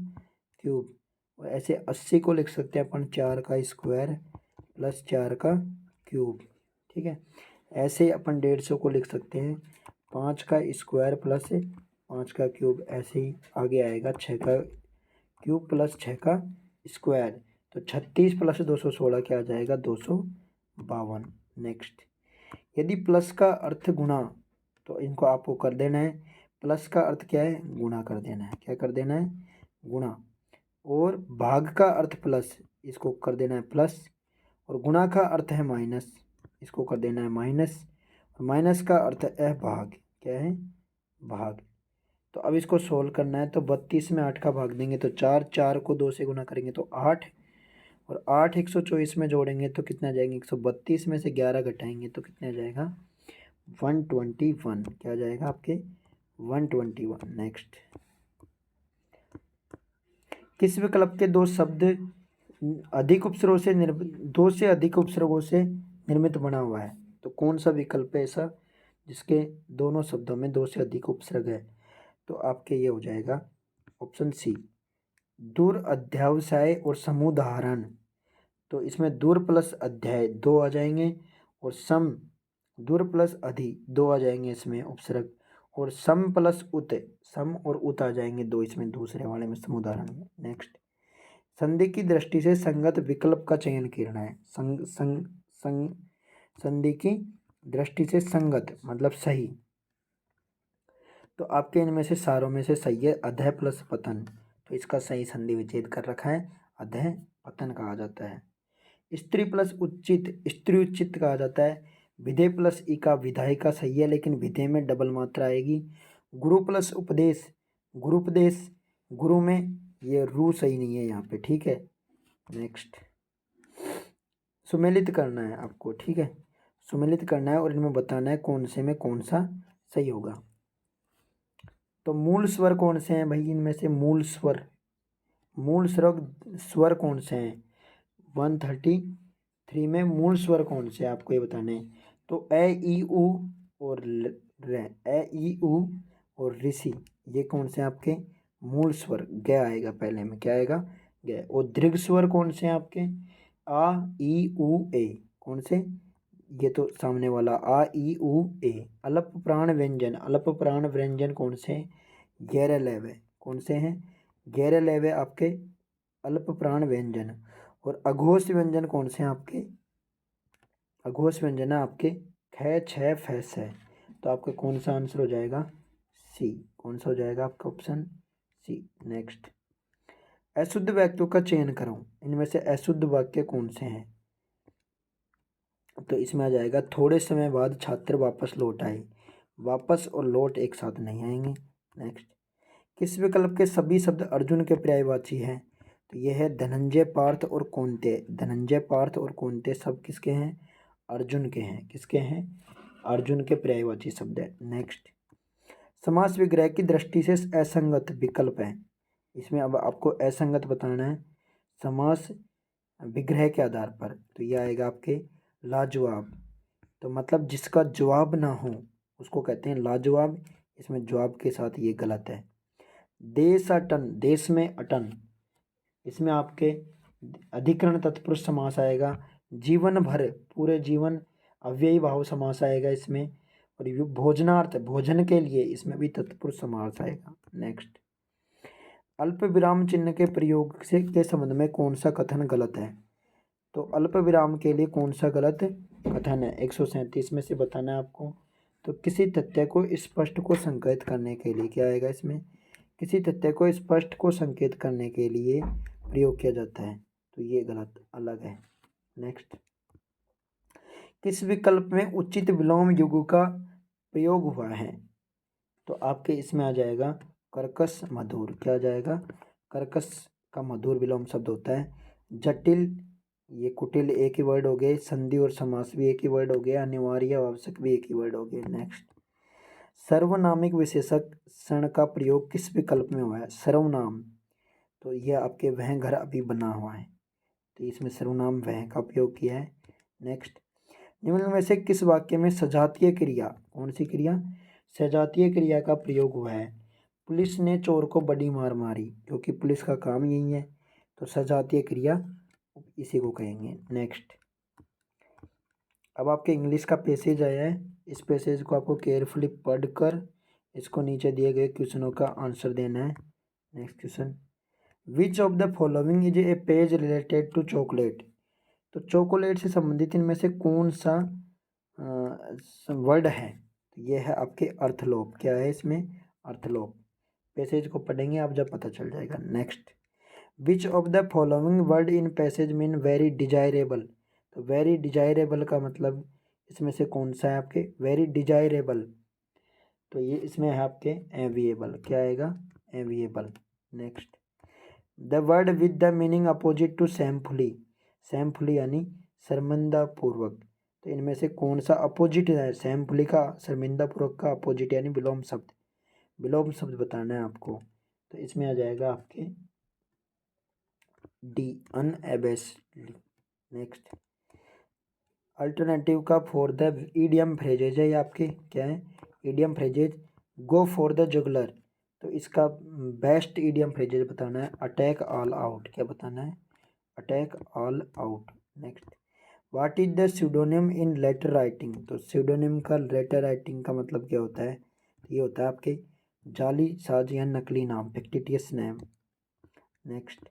क्यूब। और ऐसे 80 को लिख सकते हैं अपन 4 का स्क्वायर प्लस 4 का क्यूब। ठीक है, ऐसे अपन 150 को लिख सकते हैं 5 का स्क्वायर प्लस 5 का क्यूब। ऐसे ही आगे आएगा 6 का क्यूब प्लस 6 का स्क्वायर। तो 36 प्लस 216 क्या आ जाएगा 252। नेक्स्ट, यदि प्लस का अर्थ गुणा, तो इनको आपको कर देना है, प्लस का अर्थ क्या है, गुणा कर देना है। क्या कर देना है, गुणा। और भाग का अर्थ प्लस, इसको कर देना है प्लस। और गुणा का अर्थ है माइनस, इसको कर देना है माइनस। और माइनस का अर्थ है भाग, क्या है, भाग। तो अब इसको सोल्व करना है, तो 32 में 8 का भाग देंगे तो 4, 4 को 2 से गुणा करेंगे तो 8, और 8 124 में जोड़ेंगे तो कितना जाएंगे, 132 में से 11 घटाएंगे तो कितना जाएगा 121। क्या जाएगा आपके 121। नेक्स्ट, किस विकल्प के दो शब्द अधिक उपसर्गों से दो से अधिक उपसर्गों से निर्मित बना हुआ है। तो कौन सा विकल्प है ऐसा जिसके दोनों शब्दों में 2 से अधिक उपसर्ग है, तो आपके ये हो जाएगा ऑप्शन सी, दूर अध्यावसाय और समुदाहरण। तो इसमें दूर प्लस अध्याय 2 आ जाएंगे, और सम, दूर प्लस अधि 2 आ जाएंगे इसमें उपसर्ग, और सम प्लस उत, सम और उत आ जाएंगे 2 इसमें दूसरे वाले में समुदाहरण में। नेक्स्ट, संधि की दृष्टि से संगत विकल्प का चयन करना है। संधि की दृष्टि से संगत मतलब सही। तो आपके इनमें से सारों में से सही है अधः प्लस पतन। तो इसका सही संधि विच्छेद कर रखा है, अधः पतन कहा जाता है। स्त्री प्लस उच्चित, स्त्री उच्चित कहा जाता है। विधेय प्लस इका, विधायी का सही है लेकिन विधेय में डबल मात्रा आएगी। गुरु प्लस उपदेश, गुरुपदेश, गुरु में ये रू सही नहीं है यहाँ पे। ठीक है, नेक्स्ट, सुमेलित करना है आपको। ठीक है, सुमेलित करना है और इनमें बताना है कौन से में कौन सा सही होगा। तो मूल स्वर कौन से हैं भाई, इनमें से मूल स्वर, मूल स्वर कौन से हैं 133 में मूल स्वर कौन से हैं आपको ये बताने हैं। तो ए ई उ और र, ए ई उ और ऋषि, ये कौन से आपके मूल स्वर, ग आएगा पहले में, क्या आएगा, ग। और दीर्घ स्वर कौन से हैं आपके, आ ई उ ए, कौन से, ये तो सामने वाला आ ई उ ए। अल्प प्राण व्यंजन, अल्प प्राण व्यंजन कौन से हैं, गैर लैवे, कौन से हैं, गैर लैवे आपके अल्प प्राण व्यंजन। और अघोष व्यंजन कौन से हैं आपके, अघोष व्यंजन है आपके ख छ फ से। तो आपका कौन सा आंसर हो जाएगा, सी, कौन सा हो जाएगा आपका ऑप्शन सी। नेक्स्ट, अशुद्ध वाक्यों का चयन करो, इनमें से अशुद्ध वाक्य कौन से हैं। तो इसमें आ जाएगा थोड़े समय बाद छात्र वापस लौट आए, वापस और लौट एक साथ नहीं आएंगे। नेक्स्ट, किस विकल्प के सभी शब्द अर्जुन के पर्यायवाची हैं। तो यह है धनंजय, पार्थ और कौन्ते। धनंजय, पार्थ और कौन्ते सब किसके हैं, अर्जुन के हैं, किसके हैं, अर्जुन के पर्यायवाची शब्द है। नेक्स्ट, समास विग्रह की दृष्टि से असंगत विकल्प है, इसमें अब आपको असंगत बताना है समास विग्रह के आधार पर। तो यह आएगा आपके लाजवाब, तो मतलब जिसका जवाब ना हो उसको कहते हैं लाजवाब, इसमें जवाब के साथ ये गलत है। देश अटन, देश में अटन, इसमें आपके अधिकरण तत्पुरुष समास आएगा। जीवन भर, पूरे जीवन, अव्ययी भाव समास आएगा इसमें। और ये भोजनार्थ, भोजन के लिए, इसमें भी तत्पुरुष समास आएगा। नेक्स्ट, अल्प विराम चिन्ह के प्रयोग से के संबंध में कौन सा कथन गलत है। तो अल्प विराम के लिए कौन सा गलत कथन है, 137 में से बताना है आपको। तो किसी तथ्य को स्पष्ट को संकेत करने के लिए, क्या आएगा इसमें, किसी तथ्य को स्पष्ट को संकेत करने के लिए प्रयोग किया जाता है, तो ये गलत अलग है। नेक्स्ट, किस विकल्प में उचित विलोम युग का प्रयोग हुआ है। तो आपके इसमें आ जाएगा कर्कश मधुर, क्या आ जाएगा, कर्कश का मधुर विलोम शब्द होता है। जटिल, ये कुटिल एक ही वर्ड हो गए, संधि और समास भी एक ही वर्ड हो गया, अनिवार्य आवश्यक भी एक ही वर्ड हो गए। नेक्स्ट, सर्वनामिक विशेषक क्षण का प्रयोग किस विकल्प में हुआ है, सर्वनाम, तो यह आपके वह घर अभी बना हुआ है, तो इसमें सर्वनाम वह का उपयोग किया है। नेक्स्ट, निम्न में से किस वाक्य में सजातीय क्रिया, कौन सी क्रिया, सजातीय क्रिया का प्रयोग हुआ है। पुलिस ने चोर को बड़ी मार मारी, क्योंकि पुलिस का काम यही है, तो सजातीय क्रिया इसी को कहेंगे। नेक्स्ट, अब आपके इंग्लिश का पैसेज आया है, इस पैसेज को आपको केयरफुली पढ़कर इसको नीचे दिए गए क्वेश्चनों का आंसर देना है। Next question, which of the following is a page related to chocolate. तो चॉकलेट से संबंधित इनमें से कौन सा वर्ड है, तो ये है आपके अर्थलोप, क्या है इसमें, अर्थलोप। पैसेज को पढ़ेंगे आप जब पता चल जाएगा। Next, which of the following word in passage mean very desirable. तो वेरी डिजायरेबल का मतलब इसमें से कौन सा है आपके, वेरी डिजायरेबल, तो ये इसमें है आपके एविएबल, क्या आएगा, available. Next, the word with the meaning opposite to shamefully, shamefully यानी शर्मिंदा पूर्वक, तो इनमें से कौन सा अपोजिट है, सैमफुली का शर्मिंदा पूर्वक का अपोजिट यानी विलोम शब्द, विलोम शब्द बताना है आपको। तो इसमें आ जाएगा आपके डी, अनएबेस्डली। नेक्स्ट, अल्टरनेटिव का फॉर द ईडियम फ्रेजेज है, ये आपके क्या है, idiom phrases. Go for the juggler, तो इसका बेस्ट ईडियम फ्रेजेज बताना है। अटैक ऑल आउट, क्या बताना है, attack all out. Next, what is the pseudonym in letter writing. तो स्यूडोनिम का लेटर राइटिंग का मतलब क्या होता है, ये होता है आपके जाली साज या नकली नाम, fictitious name. Next,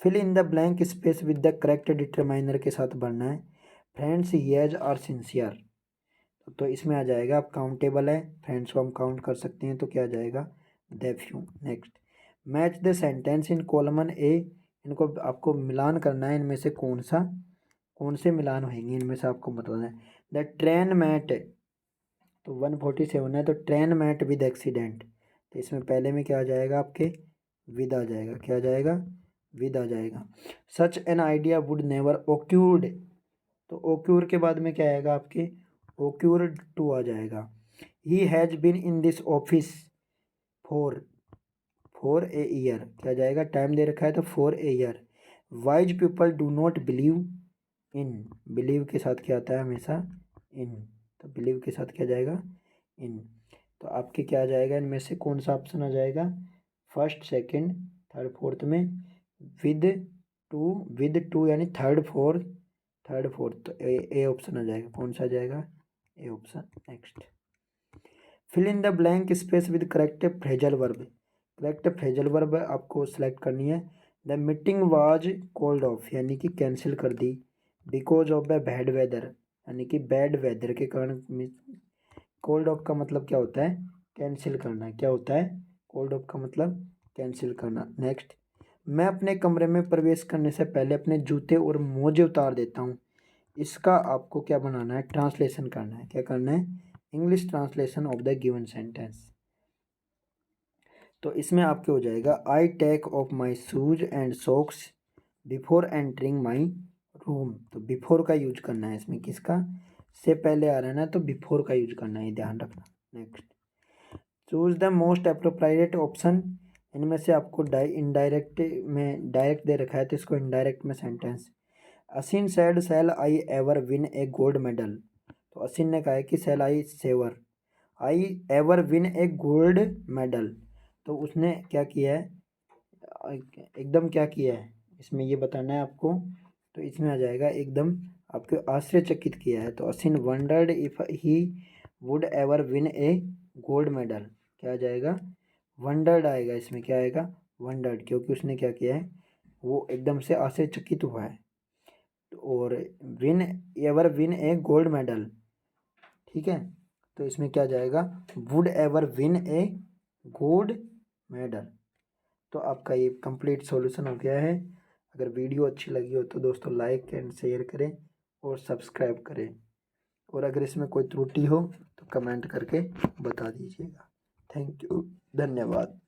fill in the blank space with the correct determiner के साथ भरना है। फ्रेंड्स येज आर सिंसियर, तो इसमें आ जाएगा आप काउंटेबल है, फ्रेंड्स को हम काउंट कर सकते हैं, तो क्या आ जाएगा, the few. Next, match the sentence in column A, इनको आपको मिलान करना है, इनमें से कौन सा, कौन से मिलान होंगे, इनमें से आपको बताना है। द ट्रेन मैट, तो 147 है, तो ट्रेन मैट विद एक्सीडेंट, तो इसमें पहले में क्या आ जाएगा आपके, विद आ जाएगा, क्या आ जाएगा, विद आ जाएगा। Such an idea would never occurred, तो ओक्यूर के बाद में क्या आएगा आपके, ओक्यूर्ड टू आ जाएगा। He has been in this office for a year, क्या जाएगा, टाइम दे रखा है तो for a year. Wise people do not believe in, believe के साथ क्या आता है हमेशा, इन, तो बिलीव के साथ क्या जाएगा, इन। तो आपके क्या आ जाएगा, इनमें से कौन सा ऑप्शन आ जाएगा, फर्स्ट, सेकंड, थर्ड, फोर्थ में विद टू यानी थर्ड फोर्थ, तो ए ऑप्शन आ जाएगा। कौन सा आ जाएगा, A option. Next, fill in the blank space with correct phrasal verb. Correct phrasal verb आपको सेलेक्ट करनी है। The meeting was called off यानी कि कैंसिल कर दी, because of the bad weather यानी कि बैड वेदर के कारण। कॉल्ड ऑफ का मतलब क्या होता है, कैंसिल करना। क्या होता है कॉल्ड ऑफ का मतलब, कैंसिल करना। नेक्स्ट, मैं अपने कमरे में प्रवेश करने से पहले अपने जूते और मोजे उतार देता हूँ। इसका आपको क्या बनाना है, ट्रांसलेशन करना है। क्या करना है, English translation of the given sentence. तो इसमें आपके हो जाएगा, I take off my shoes and socks before entering my room. तो बिफोर का यूज करना है इसमें, किसका, से पहले आ रहा है ना, तो बिफोर का यूज करना है, ध्यान रखना। Next, choose the most appropriate option. इनमें से आपको इनडायरेक्ट में डायरेक्ट दे रखा है, तो इसको इनडायरेक्ट में sentence. Asin said shall I ever win a gold medal. तो असिन ने कहा है कि shall I ever win a gold medal. तो उसने क्या किया है, एकदम क्या किया है, इसमें ये बताना है आपको। तो इसमें आ जाएगा एकदम आपके आश्चर्यचकित किया है। तो Asin wondered if he would ever win a gold medal. क्या आ जाएगा, वंडर्ड आएगा इसमें। क्या आएगा, वंडर्ड, क्योंकि उसने क्या किया है, वो एकदम से आश्चर्यचकित हुआ है। और win ever win a gold medal, ठीक है। तो इसमें क्या जाएगा, would ever win a gold medal. तो आपका ये कंप्लीट सॉल्यूशन हो गया है। अगर वीडियो अच्छी लगी हो तो दोस्तों लाइक एंड शेयर करें और सब्सक्राइब करें। और अगर इसमें कोई त्रुटि हो तो कमेंट करके बता दीजिएगा। थैंक यू, धन्यवाद।